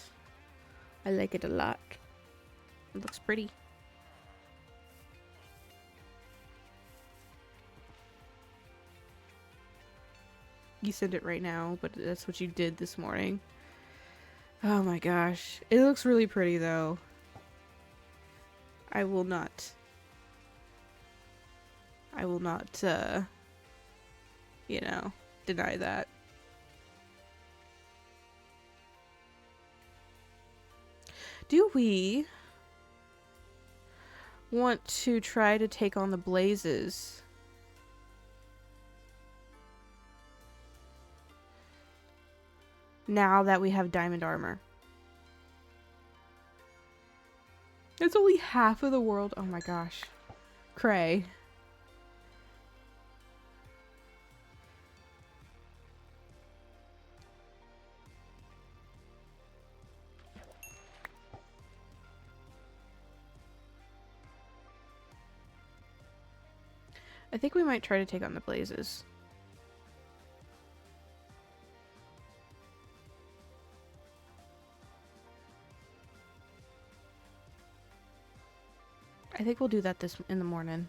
I like it a lot. It looks pretty. You send it right now, but that's what you did this morning. Oh my gosh. It looks really pretty though. I will not, you know, deny that. Do we want to try to take on the Blazes? Now that we have diamond armor. It's only half of the world. Oh my gosh. Cray. I think we might try to take on the Blazes. I think we'll do that this in the morning.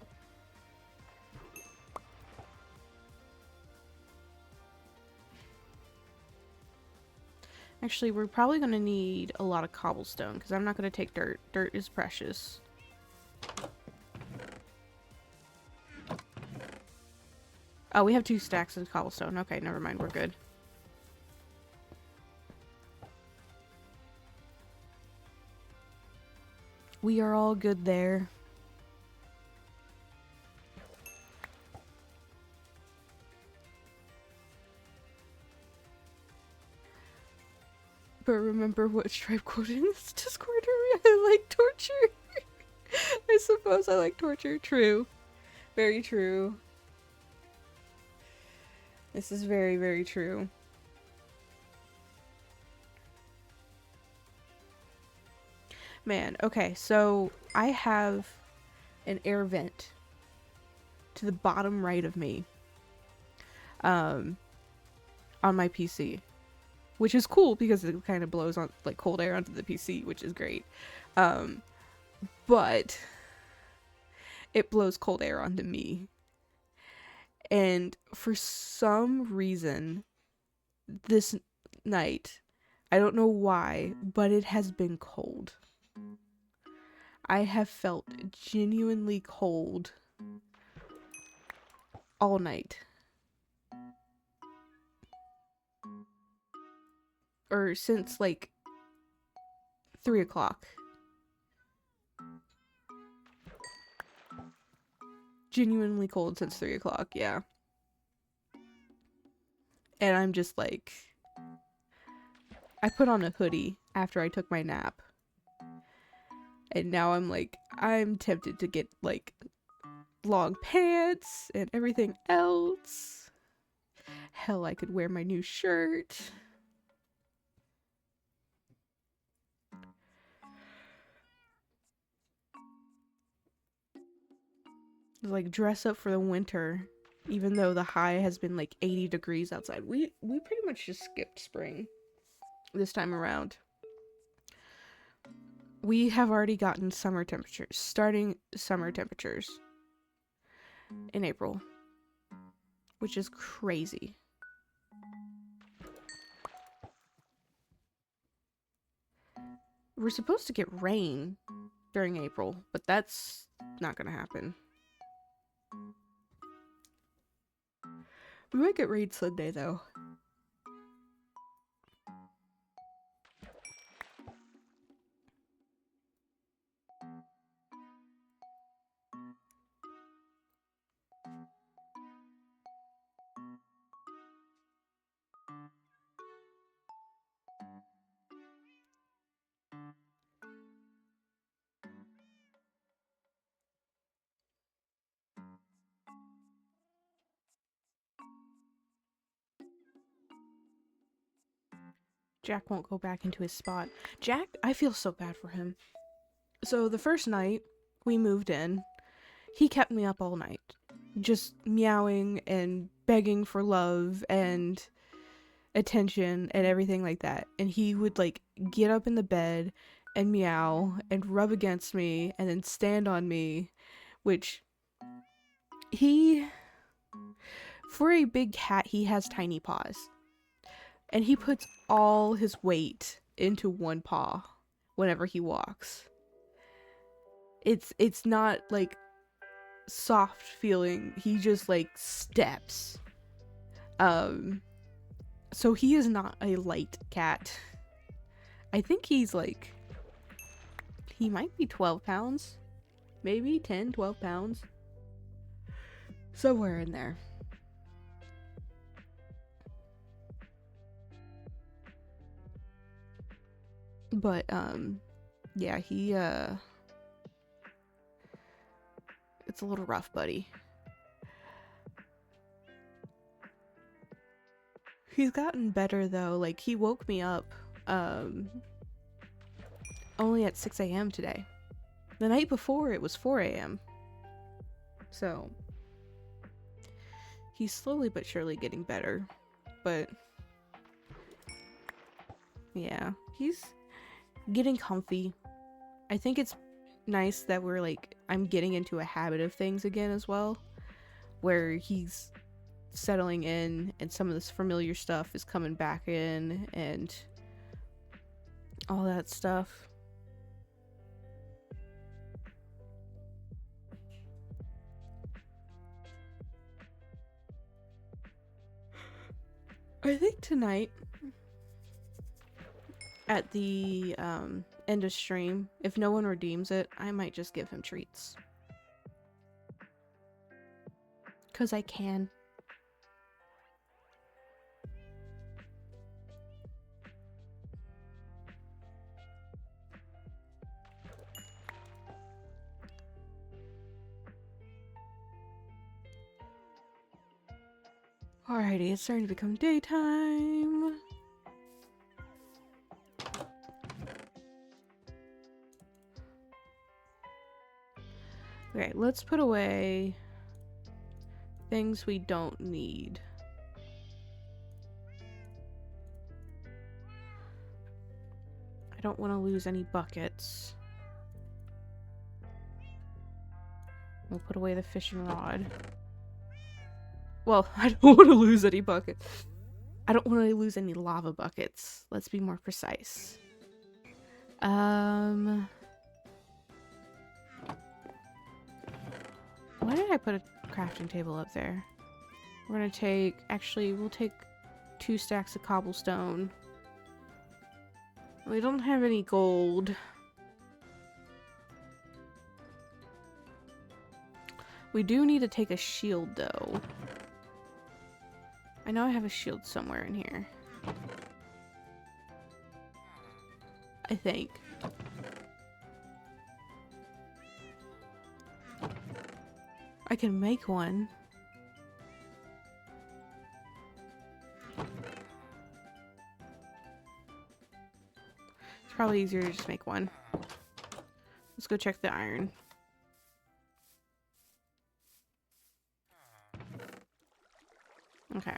Actually, we're probably going to need a lot of cobblestone because I'm not going to take dirt. Dirt is precious. Oh, we have 2 stacks of cobblestone. Okay, never mind. We're good. We are all good there. But remember what Stripe quoted in this Discord area? I like torture. I suppose I like torture. True. Very true. This is very, very true. Man, okay, so I have an air vent to the bottom right of me on my PC, which is cool because it kind of blows on like cold air onto the PC, which is great. But it blows cold air onto me. And for some reason, this night, I don't know why, but it has been cold. I have felt genuinely cold all night. Or since like 3 o'clock. Genuinely cold since 3 o'clock, yeah. And I'm just like, I put on a hoodie after I took my nap. And now I'm like, I'm tempted to get like long pants and everything else. Hell, I could wear my new shirt. Like dress up for the winter, even though the high has been like 80 degrees outside. We pretty much just skipped spring this time around. We have already gotten summer temperatures, starting summer temperatures in April, which is crazy. We're supposed to get rain during April, but that's not gonna happen. We might get rain Sunday though. Jack won't go back into his spot. Jack, I feel so bad for him. So the first night we moved in, he kept me up all night. Just meowing and begging for love and attention and everything like that. And he would like get up in the bed and meow and rub against me and then stand on me, which he, for a big cat, he has tiny paws. And he puts all his weight into one paw whenever he walks. It's not like soft feeling. He just like steps. So he is not a light cat. I think he's like, he might be 12 pounds. Maybe 10, 12 pounds. Somewhere in there. But, yeah, it's a little rough, buddy. He's gotten better, though. Like, he woke me up, only at 6 a.m. today. The night before, it was 4 a.m. So, he's slowly but surely getting better. But, yeah, he's getting comfy. I think it's nice that we're like, I'm getting into a habit of things again as well, where he's settling in and some of this familiar stuff is coming back in and all that stuff. I think tonight at the end of stream, if no one redeems it, I might just give him treats. 'Cause I can. Alrighty, it's starting to become daytime. Okay, let's put away things we don't need. I don't want to lose any buckets. We'll put away the fishing rod. Well, I don't want to lose any buckets. I don't want to lose any lava buckets. Let's be more precise. Why did I put a crafting table up there? We're gonna take, actually, we'll take 2 stacks of cobblestone. We don't have any gold. We do need to take a shield, though. I know I have a shield somewhere in here. I think. I can make one. It's probably easier to just make one. Let's go check the iron. Okay.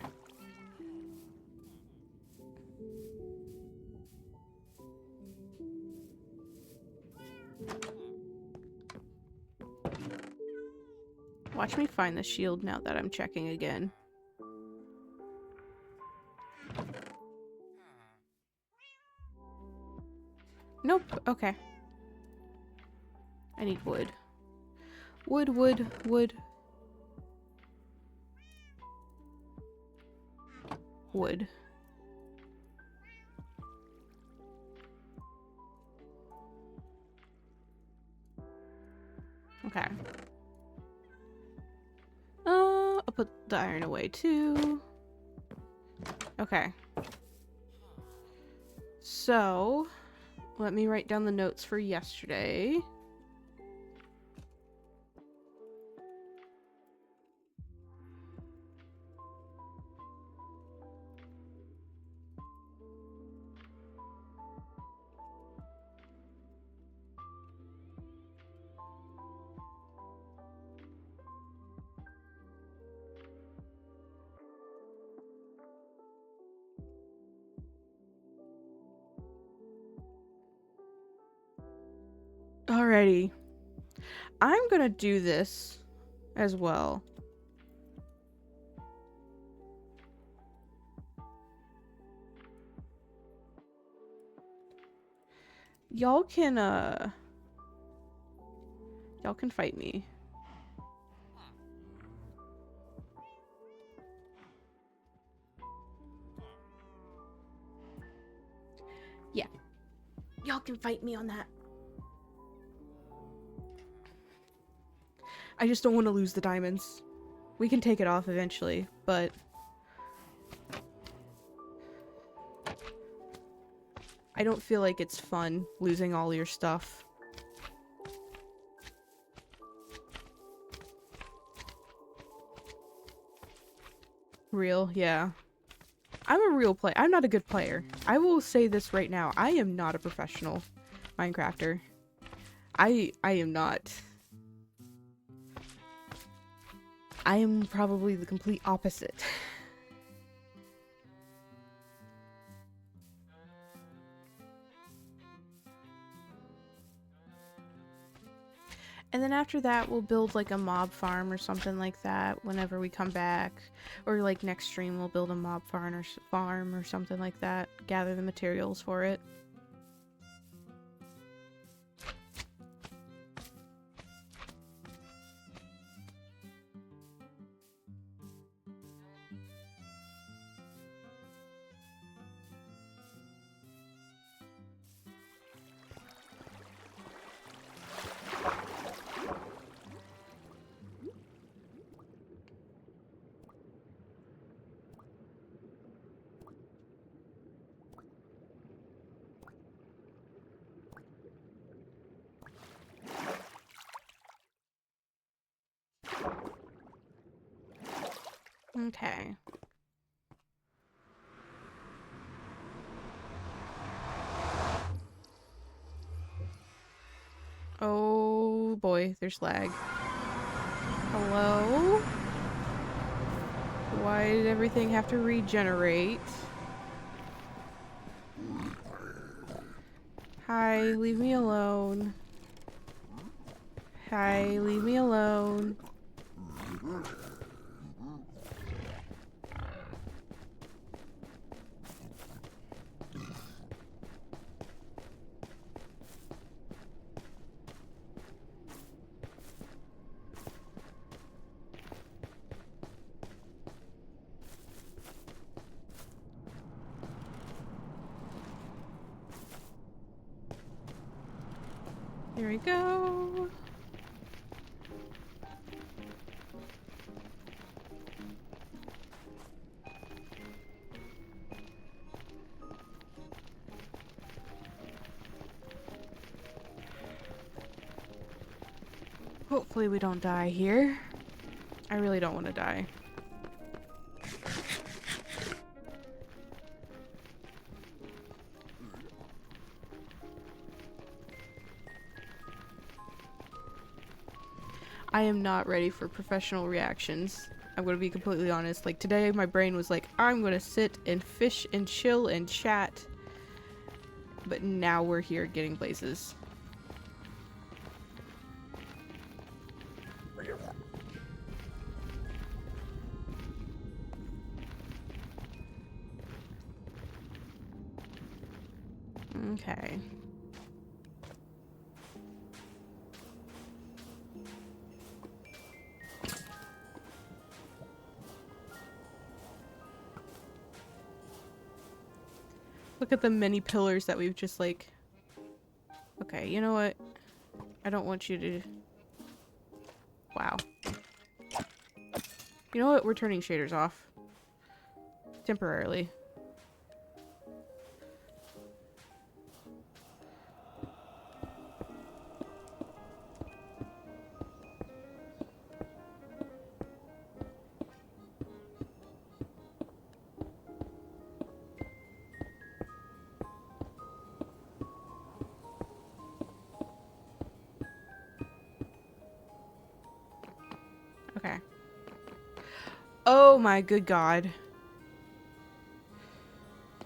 Watch me find the shield now that I'm checking again. Nope. Okay. I need wood. Wood, wood, wood. Wood. Okay. I'll put the iron away too. Okay. So, let me write down the notes for yesterday. Alrighty. I'm gonna do this as well. Y'all can fight me. Yeah. Y'all can fight me on that. I just don't want to lose the diamonds. We can take it off eventually, but I don't feel like it's fun losing all your stuff. Real, yeah. I'm a real player. I'm not a good player. I will say this right now. I am not a professional Minecrafter. I am not. I am probably the complete opposite. And then after that, we'll build like a mob farm or something like that whenever we come back. Or like next stream, we'll build a mob farm or something like that. Gather the materials for it. Okay. Oh boy, there's lag. Hello? Why did everything have to regenerate? Hi, leave me alone. Hi, leave me alone. Here we go. Hopefully we don't die here. I really don't want to die. I am not ready for professional reactions. I'm gonna be completely honest. Like today my brain was like, I'm gonna sit and fish and chill and chat. But now we're here getting blazes. Okay. Look at the many pillars that we've just like... Okay, you know what? I don't want you to... Wow. You know what? We're turning shaders off. Temporarily. Okay. Oh my good god.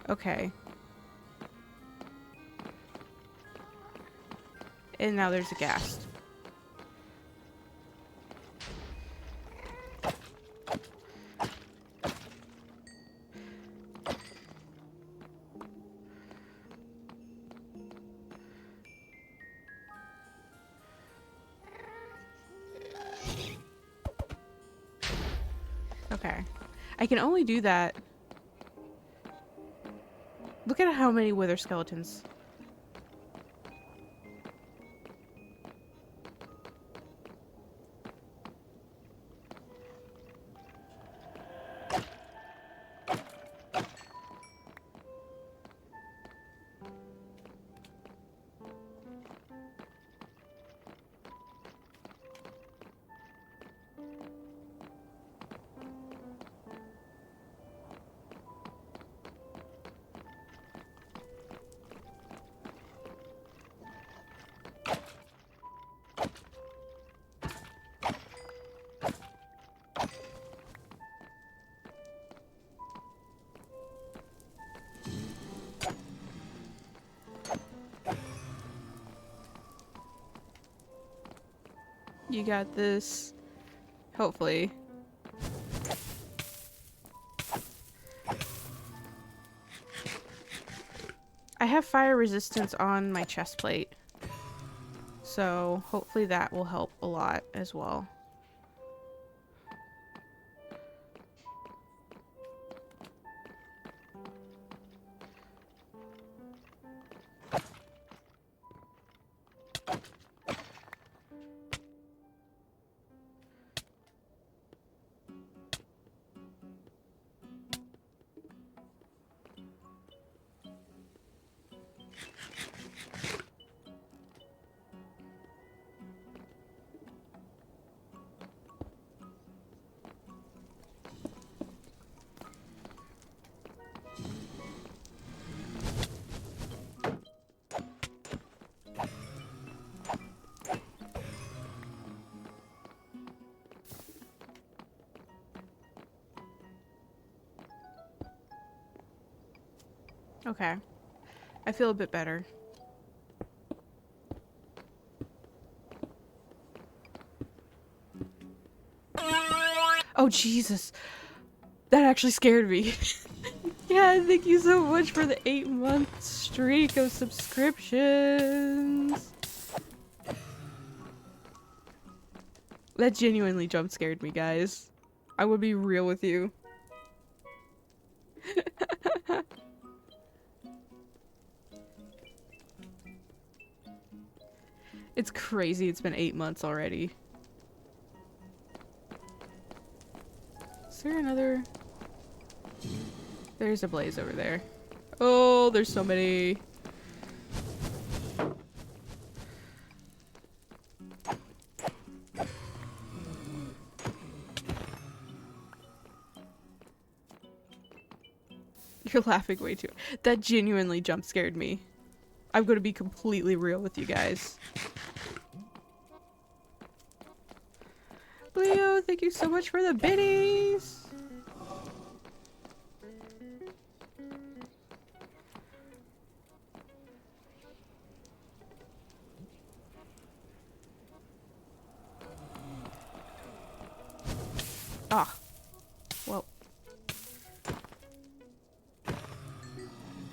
Okay. And now there's a ghast. Okay. I can only do that. Look at how many wither skeletons. You got this. Hopefully. I have fire resistance on my chest plate. So hopefully that will help a lot as well. Okay. I feel a bit better. Oh, Jesus. That actually scared me. Yeah, thank you so much for the 8-month streak of subscriptions. That genuinely jump scared me, guys. I would be real with you. It's crazy it's been 8 months already. Is there another? There's a blaze over there. Oh, there's so many. You're laughing way too. That genuinely jump scared me. I'm gonna be completely real with you guys. Leo, thank you so much for the biddies. Ah. Well.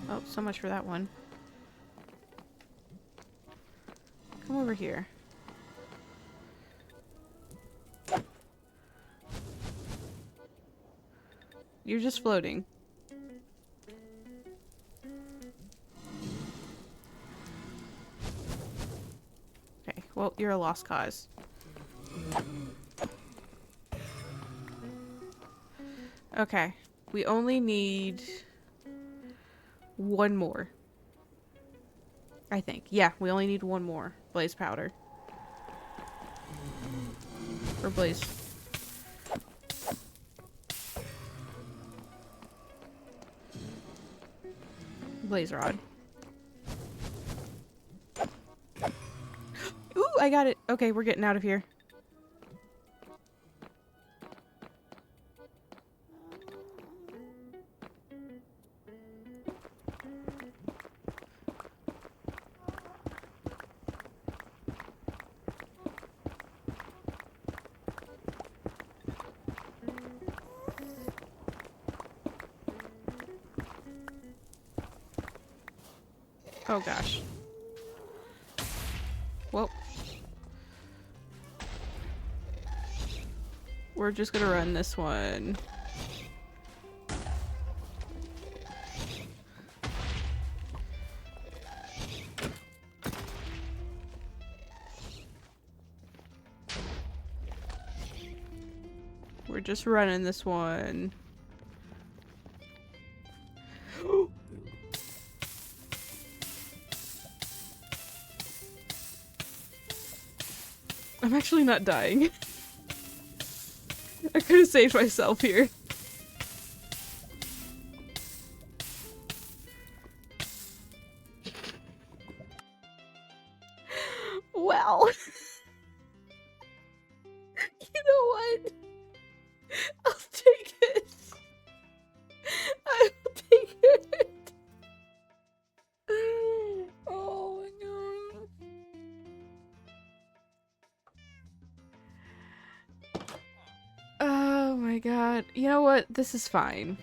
Oh, so much for that one. Come over here. You're just floating. Okay, well, you're a lost cause. Okay, we only need one more. I think. Yeah, we only need one more blaze powder. Or blaze. Blaze rod. Ooh, I got it. Okay, we're getting out of here. Oh gosh. Well. We're just gonna run this one. We're just running this one. I'm actually not dying. I could have saved myself here. Well. You know what? I'll take it. I will take it. Oh my god. Oh my god. You know what? This is fine.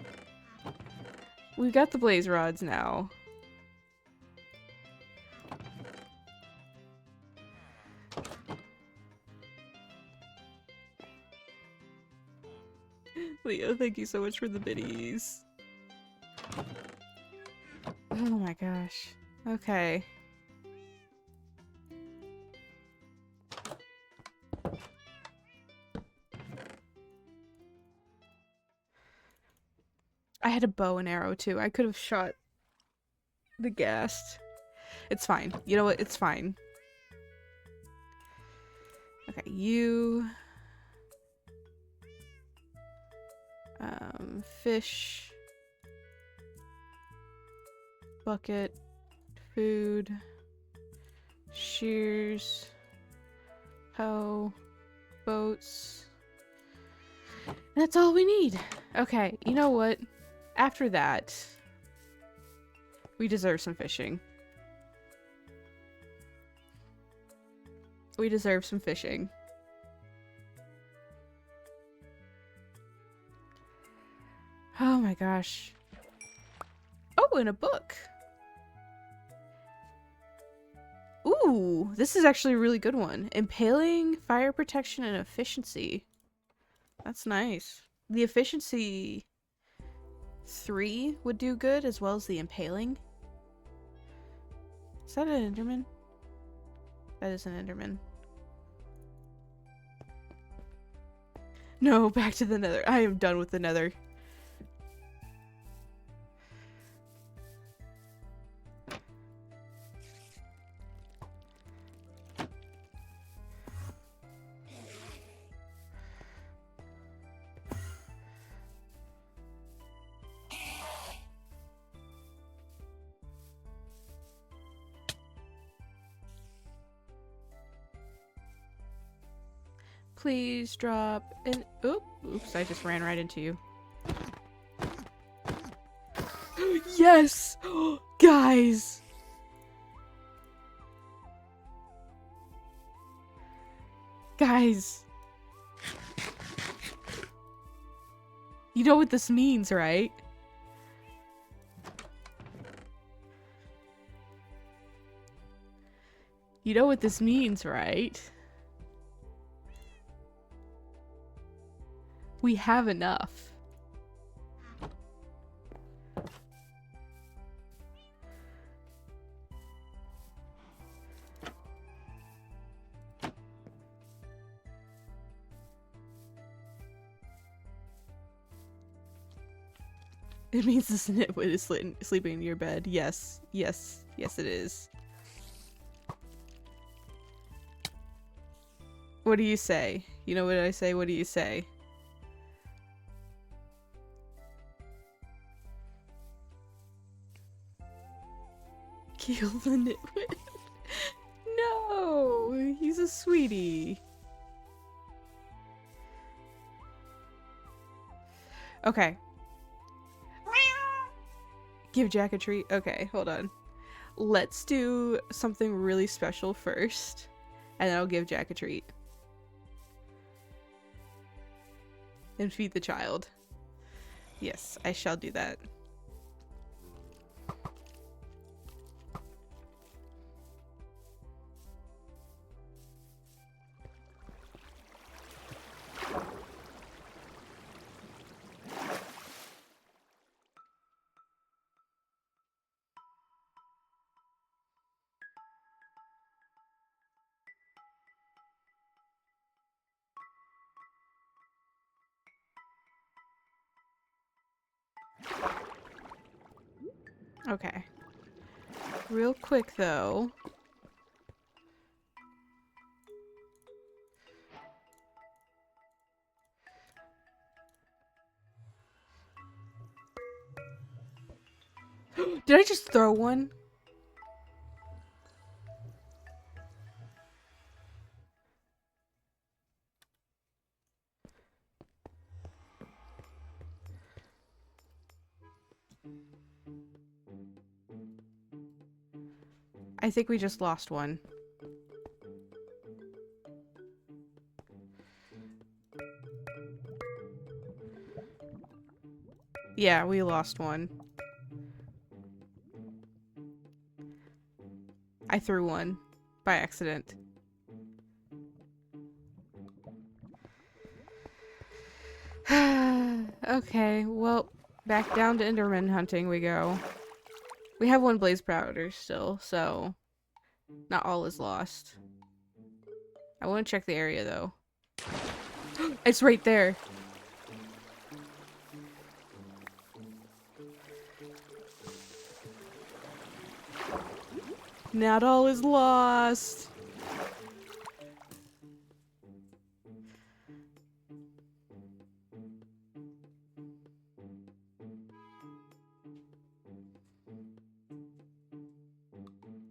We've got the blaze rods now. Leo, thank you so much for the biddies. Oh my gosh. Okay. I had a bow and arrow too. I could have shot the ghast. It's fine. You know what? It's fine. Okay, you... fish. Bucket. Food. Shears. Hoe. Boats. That's all we need. Okay, you know what? After that, we deserve some fishing. We deserve some fishing. Oh my gosh. Oh, and a book. Ooh, this is actually a really good one. Impaling, fire protection, and efficiency. That's nice. The efficiency 3 would do good, as well as the impaling. Is that an Enderman? That is an Enderman. No, back to the Nether. I am done with the Nether. Please drop an— oops, I just ran right into you. Yes! Guys! Guys! You know what this means, right? You know what this means, right? We have enough. It means this nitwit is sleeping in your bed. Yes. Yes. Yes, it is. What do you say? You know what I say? What do you say? Kill the nitwit. No! He's a sweetie. Okay. Give Jack a treat? Okay, hold on. Let's do something really special first, and then I'll give Jack a treat. And feed the child. Yes, I shall do that. Okay. Real quick, though. Did I just throw one? I think we just lost one. Yeah, we lost one. I threw one by accident. Okay, well, back down to Enderman hunting we go. We have one blaze powder still, so not all is lost. I want to check the area though. It's right there. Not all is lost.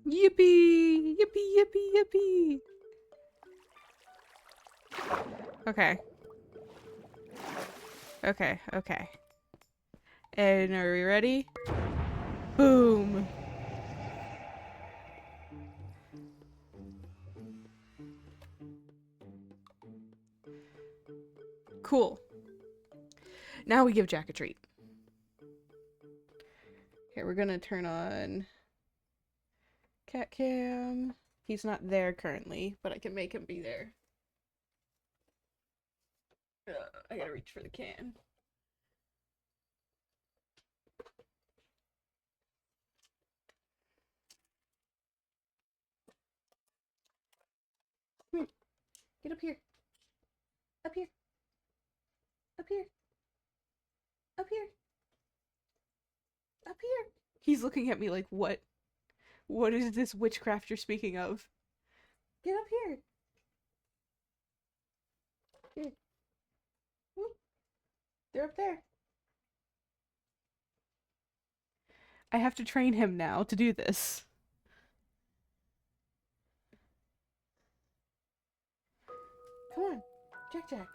Yippee! Yippee, yippee, yippee! Okay. Okay, okay. And are we ready? Boom! Cool. Now we give Jack a treat. Okay, we're gonna turn on cat cam. He's not there currently, but I can make him be there. I gotta reach for the can. Get up here. Up here. Up here. Up here. Up here. He's looking at me like, what? What is this witchcraft you're speaking of? Get up here. Here. Whoop. They're up there. I have to train him now to do this. Come on. Jack Jack.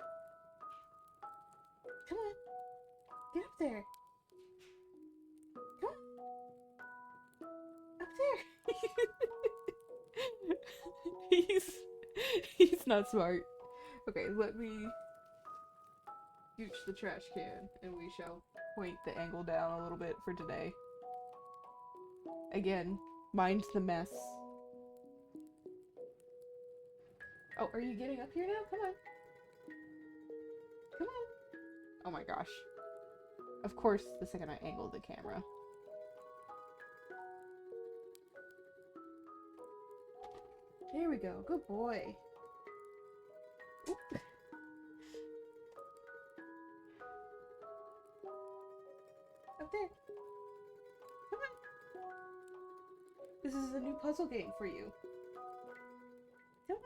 Come on. Get up there. Come on. Up there. he's not smart. Okay, let me gooch the trash can and we shall point the angle down a little bit for today. Again, mind the mess. Oh, are you getting up here now? Come on. Come on. Oh my gosh. Of course, the second I angled the camera. There we go. Good boy. Oop. Up there. Come on. This is a new puzzle game for you. Come on.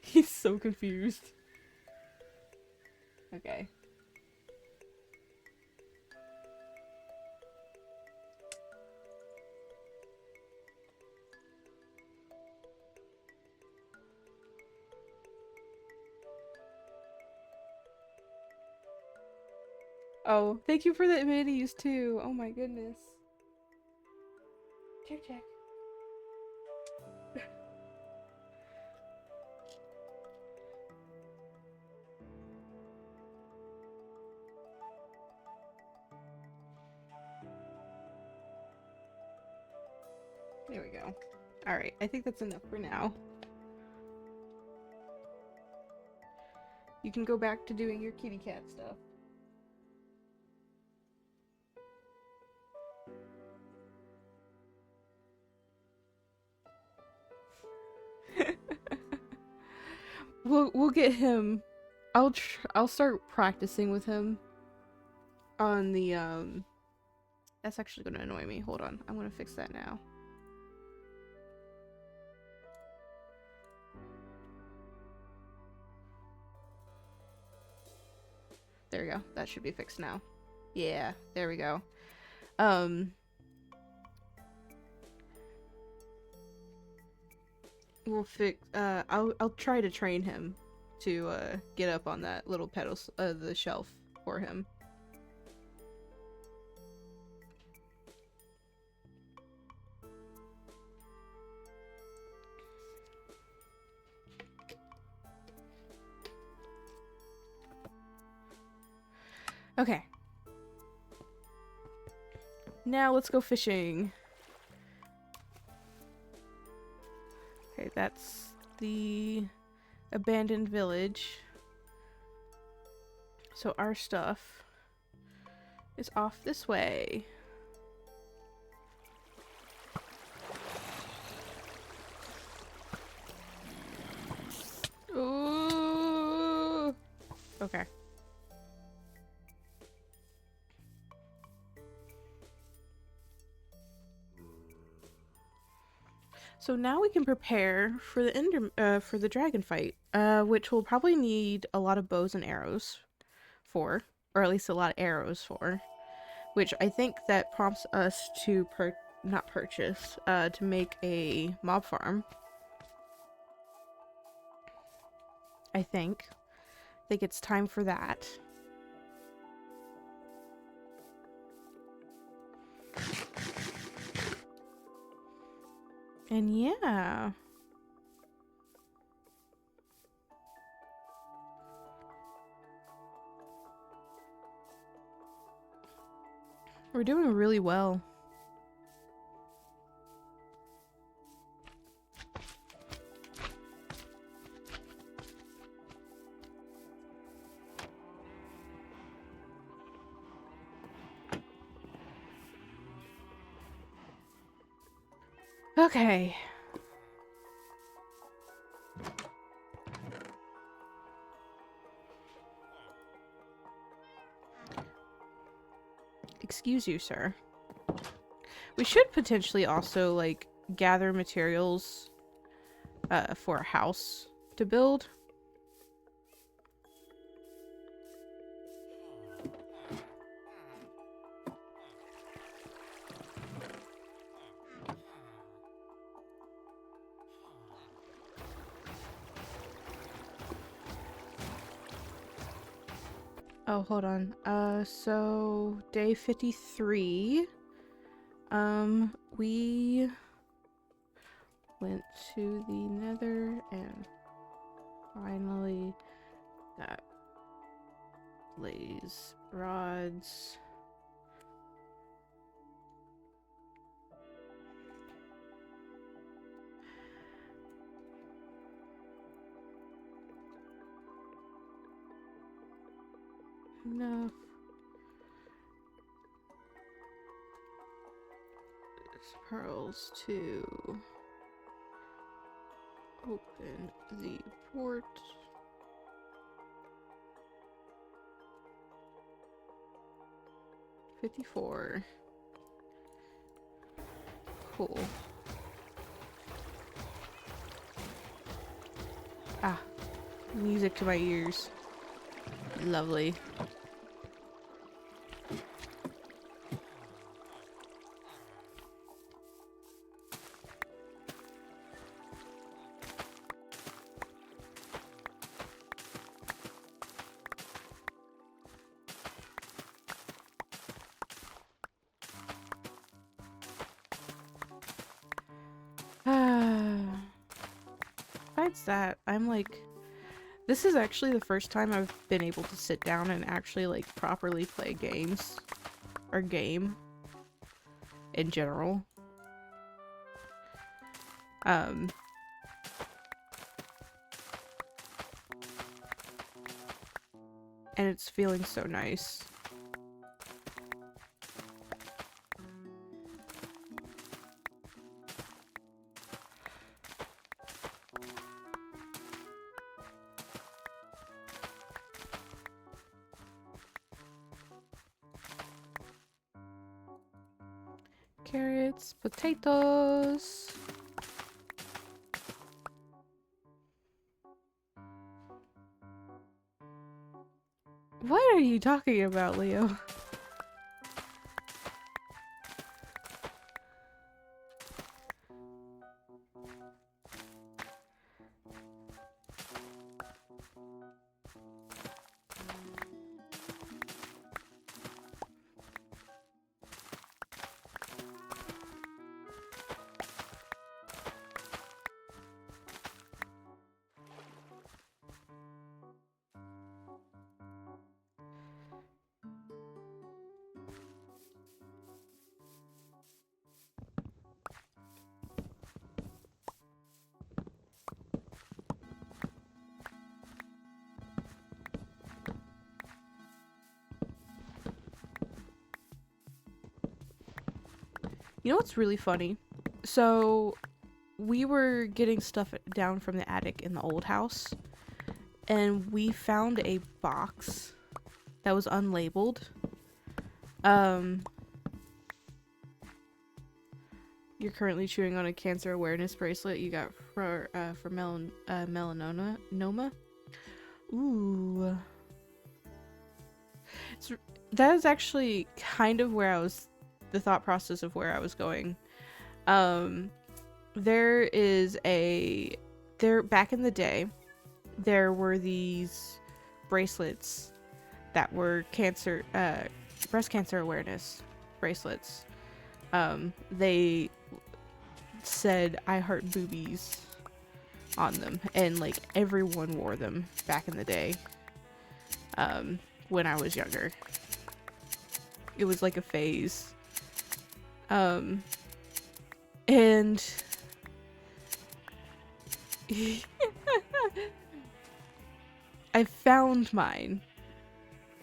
He's so confused. Okay. Oh, thank you for the minis too. Oh my goodness. Check, check. There we go. Alright, I think that's enough for now. You can go back to doing your kitty cat stuff. We'll get him. I'll start practicing with him on the That's actually gonna annoy me. Hold on, I'm gonna fix that now. There we go. That should be fixed now. Yeah, there we go. We'll fix. I'll try to train him to get up on that little pedal, the shelf for him. Okay. Now let's go fishing. Okay, that's the abandoned village. So our stuff is off this way. Ooh. Okay. So now we can prepare for the dragon fight, which we'll probably need a lot of bows and arrows for, or at least a lot of arrows for, which I think that prompts us to to make a mob farm. I think it's time for that. And yeah. We're doing really well. Okay. Excuse you, sir. We should potentially also, like, gather materials for a house to build. Oh, hold on. So day 53. We went to the Nether and finally got blaze rods. Enough pearls to open the port. $54. Cool. Ah, music to my ears. Lovely. Besides that, I'm like, this is actually the first time I've been able to sit down and actually like properly play games or game in general. and it's feeling so nice. Carrots, potatoes. What are you talking about, Leo? You know what's really funny? So, we were getting stuff down from the attic in the old house, and we found a box that was unlabeled. You're currently chewing on a cancer awareness bracelet you got for melanoma. Ooh. That is actually kind of where the thought process of where I was going. There back in the day, there were these bracelets that were breast cancer awareness bracelets. They said "I heart boobies" on them, and like everyone wore them back in the day. When I was younger, it was like a phase. And I found mine.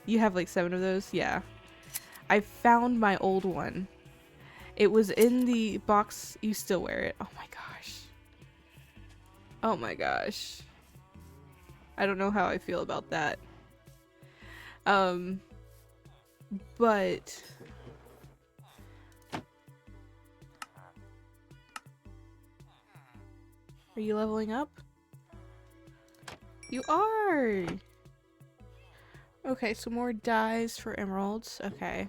You have like 7 of those? Yeah. I found my old one. It was in the box. You still wear it. Oh my gosh. Oh my gosh. I don't know how I feel about that. But are you leveling up? You are! Okay, so more dyes for emeralds. Okay.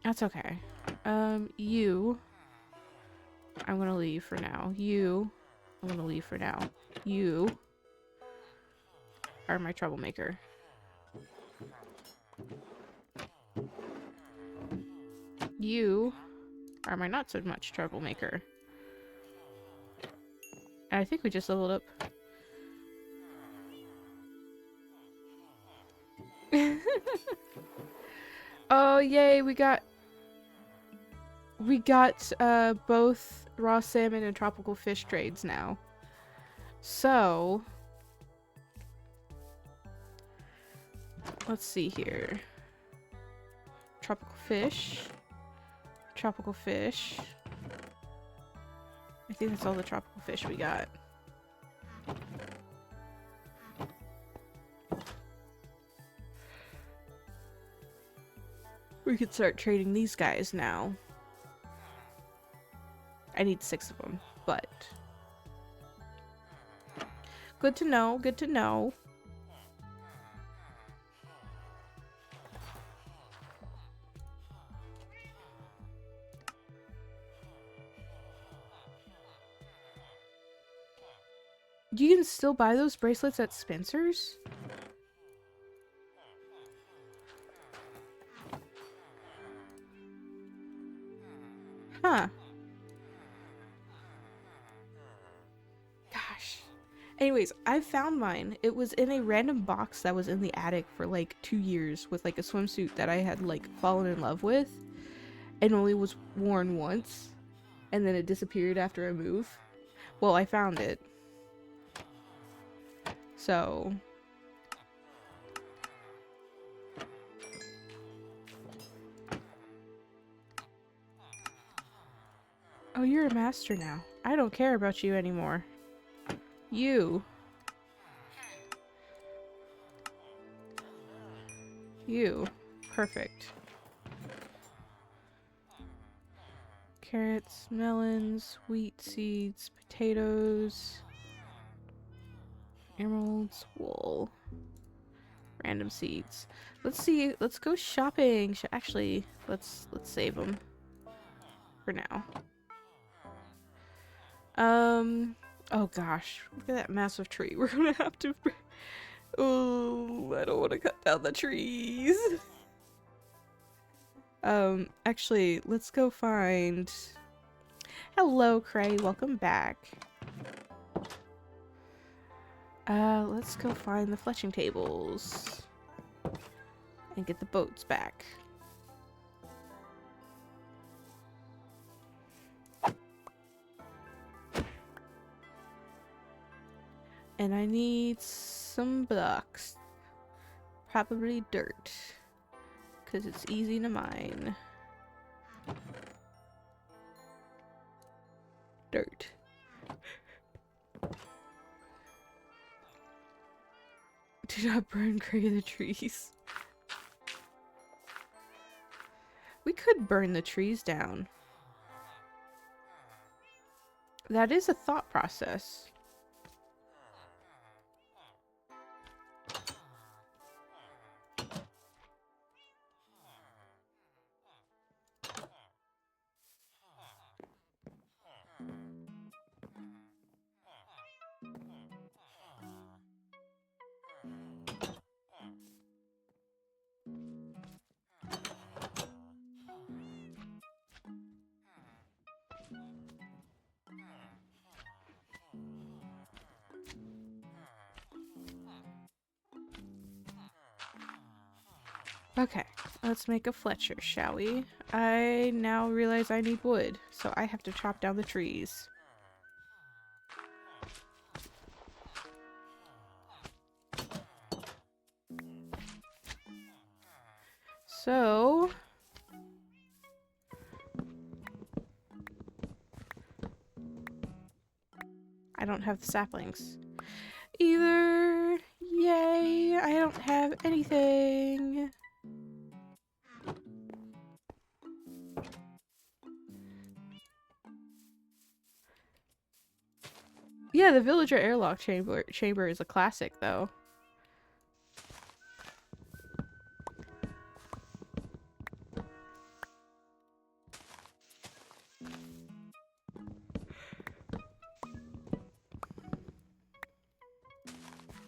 That's okay. You... I'm gonna leave for now. You... I'm gonna leave for now. You... are my troublemaker. You... are my not so much troublemaker. I think we just leveled up. Oh yay, we got both raw salmon and tropical fish trades now. So let's see here. Tropical fish. Tropical fish. I think that's all the tropical fish we got. We could start trading these guys now. I need 6 of them, but... good to know, good to know. You can still buy those bracelets at Spencer's? Huh. Gosh. Anyways, I found mine. It was in a random box that was in the attic for like 2 years with like a swimsuit that I had like fallen in love with and only was worn once, and then it disappeared after a move. Well, I found it. So oh, you're a master now. I don't care about you anymore. You. You. Perfect. Carrots, melons, wheat seeds, potatoes, emeralds, wool, random seeds. Let's see. Let's go shopping. Actually, let's save them for now. Oh gosh, look at that massive tree. We're gonna have to. Oh, I don't want to cut down the trees. Actually, let's go find. Hello, Cray. Welcome back. Let's go find the fletching tables and get the boats back. And I need some blocks. Probably dirt. Because it's easy to mine. Dirt. Do not burn the trees. We could burn the trees down. That is a thought process. Okay, let's make a Fletcher, shall we? I now realize I need wood, so I have to chop down the trees. So... I don't have the saplings. Either. Yay, I don't have anything. Yeah, the villager airlock chamber is a classic, though.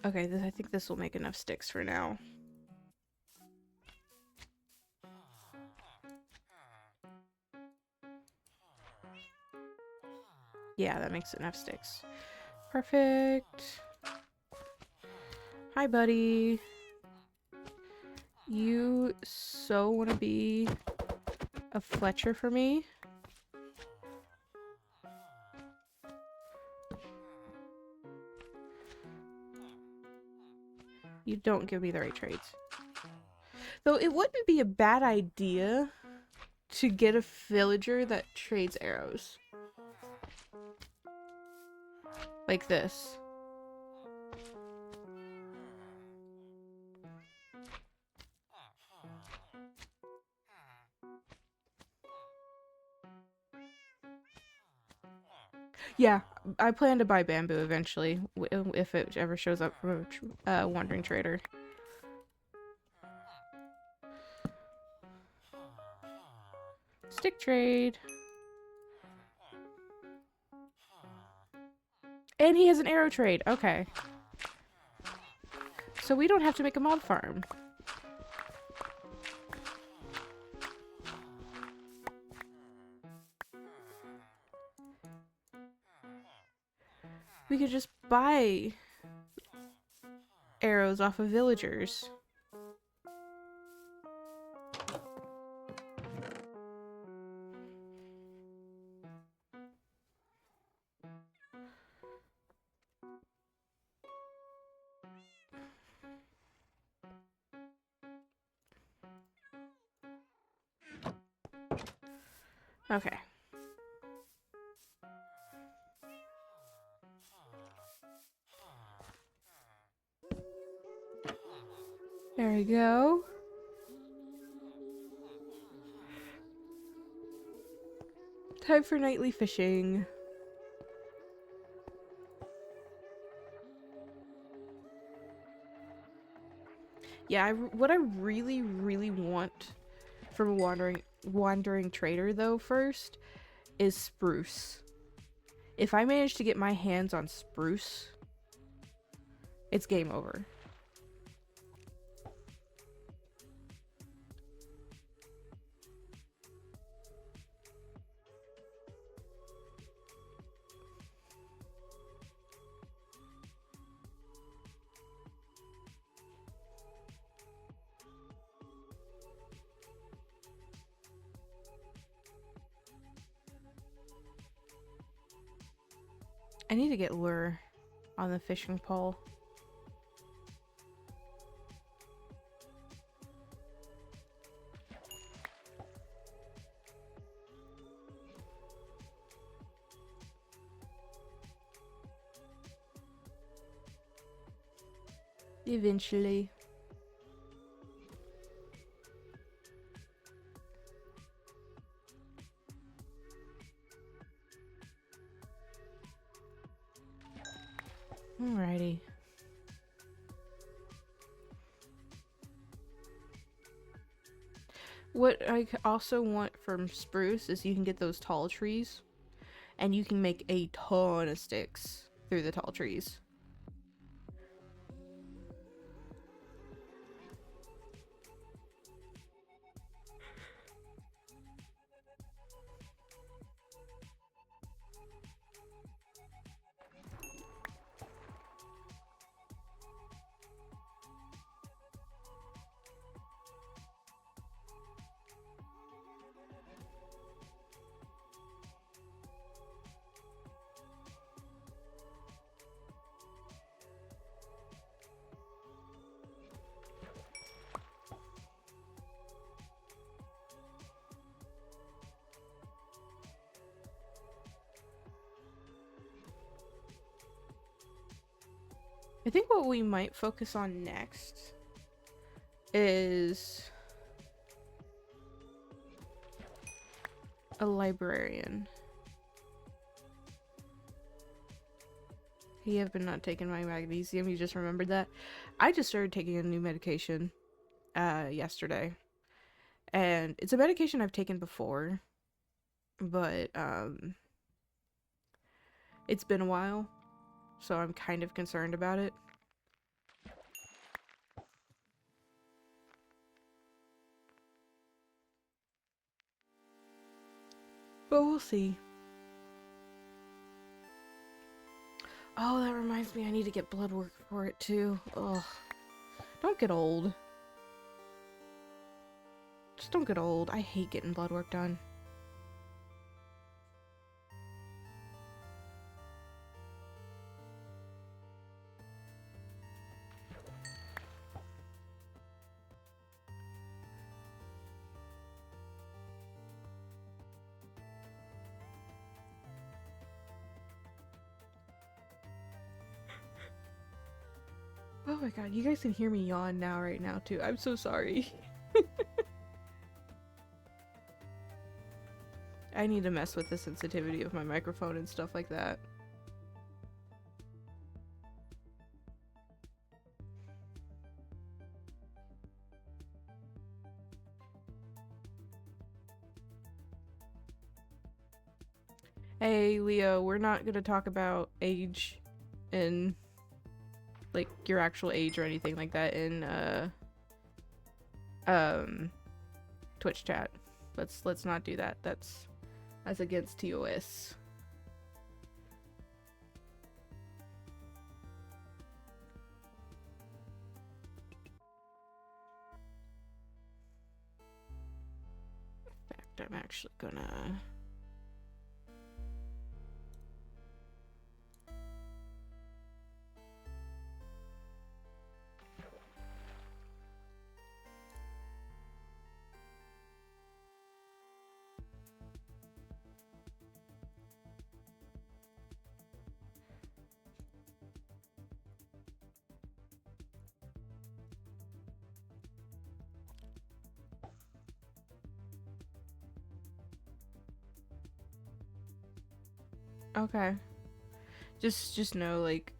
Okay, I think this will make enough sticks for now. Yeah, that makes enough sticks. Perfect. Hi, buddy. You so want to be a Fletcher for me? You don't give me the right trades. Though it wouldn't be a bad idea to get a villager that trades arrows. Like this. Yeah, I plan to buy bamboo eventually, if it ever shows up from a wandering trader. Stick trade. And he has an arrow trade. Okay. So we don't have to make a mob farm. We could just buy arrows off of villagers. Okay. There we go. Time for nightly fishing. Yeah, what I really, really want from a wandering trader though first is spruce. If I manage to get my hands on spruce, it's game over. I need to get lure on the fishing pole. Eventually. Alrighty. What I also want from spruce is you can get those tall trees, and you can make a ton of sticks through the tall trees. I think what we might focus on next is a librarian. You have been not taking my magnesium, you just remembered that. I just started taking a new medication yesterday. And it's a medication I've taken before, but it's been a while, so I'm kind of concerned about it. But we'll see. Oh, that reminds me, I need to get blood work for it too. Ugh. Don't get old. Just don't get old. I hate getting blood work done. Oh my god, you guys can hear me yawn now right now too. I'm so sorry. I need to mess with the sensitivity of my microphone and stuff like that. Hey, Leo, we're not gonna talk about age and like your actual age or anything like that in Twitch chat. Let's not do that. That's against TOS. In fact, I'm actually gonna Okay. Just know, like,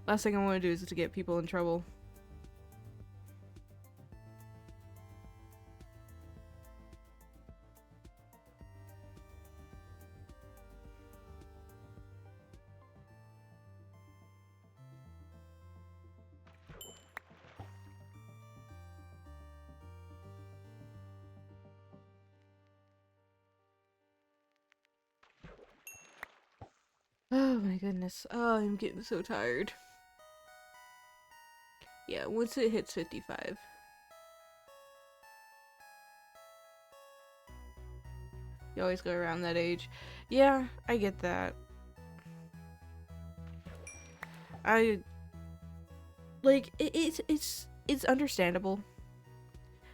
last thing I want to do is to get people in trouble. Oh my goodness. Oh, I'm getting so tired. Yeah, once it hits 55. You always go around that age. Yeah, I get that. I like it's understandable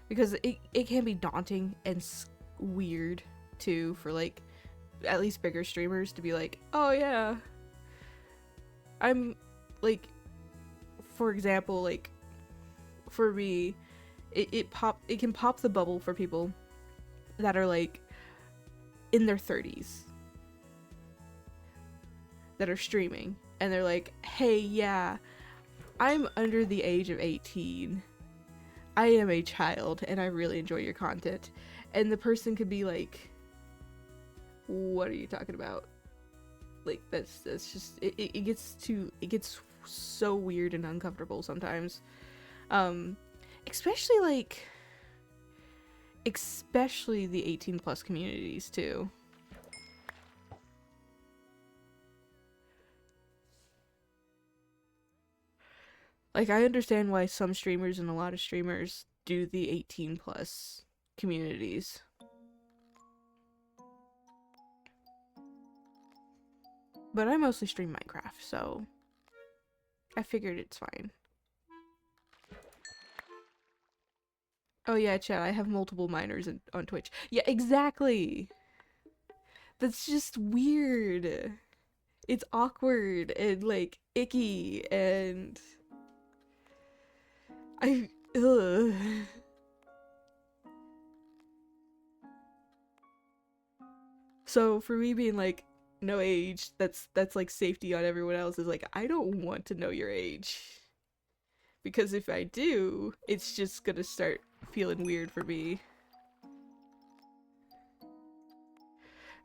because it can be daunting and weird too for like at least bigger streamers to be like, oh yeah, I'm like, for example, like for me, it can pop the bubble for people that are like in their 30s that are streaming and they're like, hey, yeah, I'm under the age of 18. I am a child and I really enjoy your content. And the person could be like, what are you talking about? Like, that's just, it gets so weird and uncomfortable sometimes. Especially the 18 plus communities too. Like, I understand why some streamers and a lot of streamers do the 18 plus communities. But I mostly stream Minecraft, so I figured it's fine. Oh yeah, chat, I have multiple minors on Twitch. Yeah, exactly! That's just weird. It's awkward and, like, icky, and... ugh. So, for me being like, no age, that's like safety on everyone else, is like, I don't want to know your age. Because if I do, it's just gonna start feeling weird for me.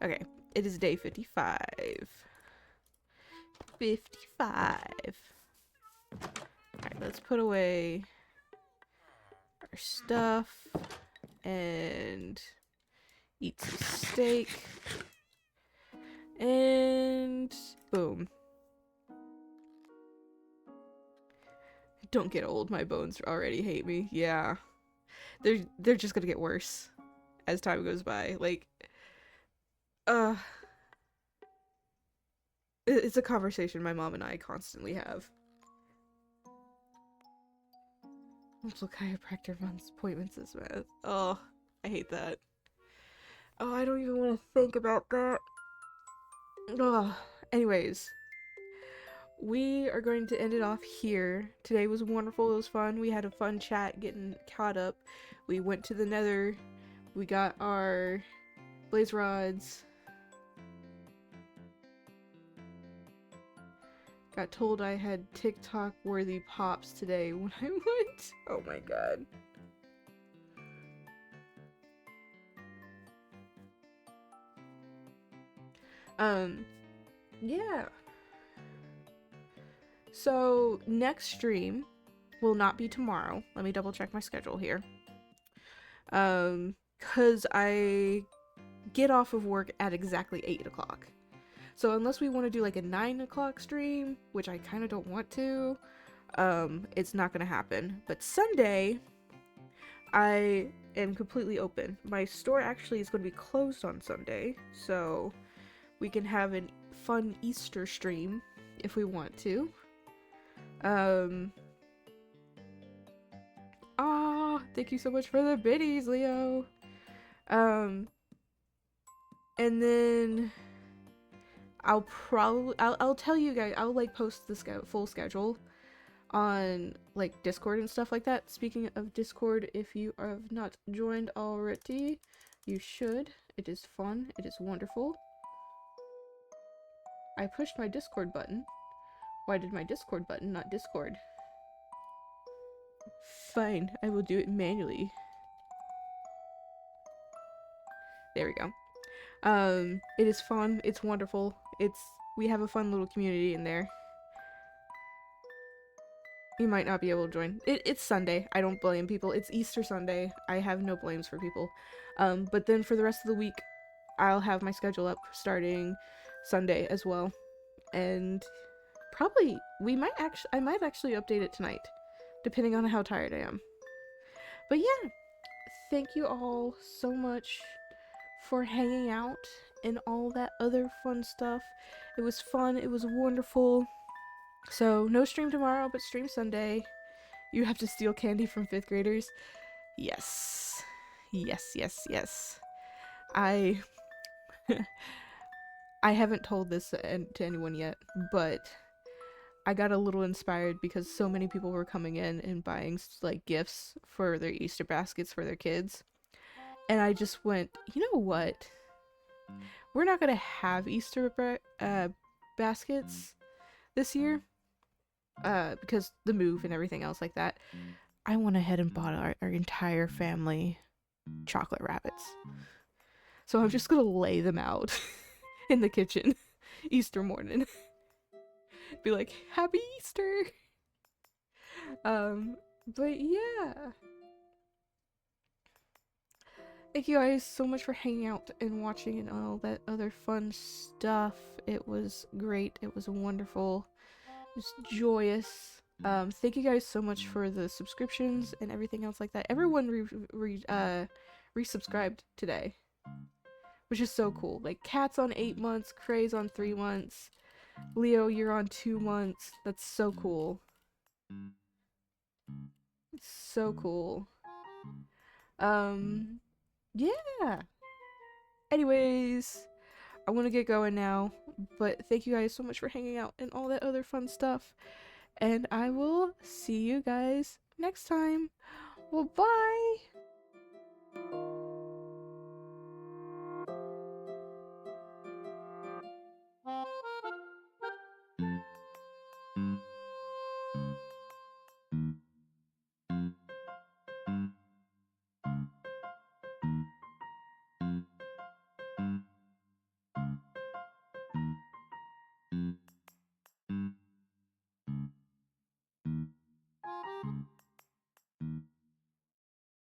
Okay, it is day 55. 55. Alright, let's put away our stuff and eat some steak. And boom. Don't get old, my bones already hate me. Yeah. They're just gonna get worse as time goes by. Like, it's a conversation my mom and I constantly have. Multiple chiropractor appointments this month. Oh, I hate that. Oh, I don't even want to think about that. Oh, anyways, we are going to end it off here. Today was wonderful. It was fun. We had a fun chat getting caught up. We went to the Nether. We got our blaze rods. Got told I had TikTok worthy pops today when I went. Oh my god. Yeah. So next stream will not be tomorrow. Let me double check my schedule here. Cause I get off of work at exactly 8 o'clock. So unless we want to do like a 9 o'clock stream, which I kind of don't want to, it's not gonna happen. But Sunday, I am completely open. My store actually is going to be closed on Sunday, so we can have a fun Easter stream if we want to. Thank you so much for the biddies, Leo. And then I'll tell you guys, I'll like post the full schedule on like Discord and stuff like that. Speaking of Discord, if you have not joined already, you should. It is fun. It is wonderful. I pushed my Discord button. Why did my Discord button not Discord? Fine, I will do it manually. There we go. It is fun. It's wonderful. We have a fun little community in there. You might not be able to join. It's Sunday. I don't blame people. It's Easter Sunday. I have no blames for people. But then for the rest of the week, I'll have my schedule up starting Sunday as well. And probably I might actually update it tonight, depending on how tired I am. But yeah, thank you all so much for hanging out and all that other fun stuff. It was fun. It was wonderful. So no stream tomorrow, but stream Sunday. You have to steal candy from 5th graders. Yes. Yes. I haven't told this to anyone yet, but I got a little inspired because so many people were coming in and buying like gifts for their Easter baskets for their kids. And I just went, you know what? We're not gonna have Easter baskets this year because the move and everything else like that. I went ahead and bought our entire family chocolate rabbits. So I'm just gonna lay them out in the kitchen Easter morning. Be like, Happy Easter! But yeah. Thank you guys so much for hanging out and watching and all that other fun stuff. It was great. It was wonderful. It was joyous. Thank you guys so much for the subscriptions and everything else like that. Everyone resubscribed today, which is so cool. Like Cat's on 8 months, Cray's on 3 months, Leo, you're on 2 months. That's so cool. It's so cool. Yeah. Anyways, I want to get going now, but thank you guys so much for hanging out and all that other fun stuff. And I will see you guys next time. Well, bye!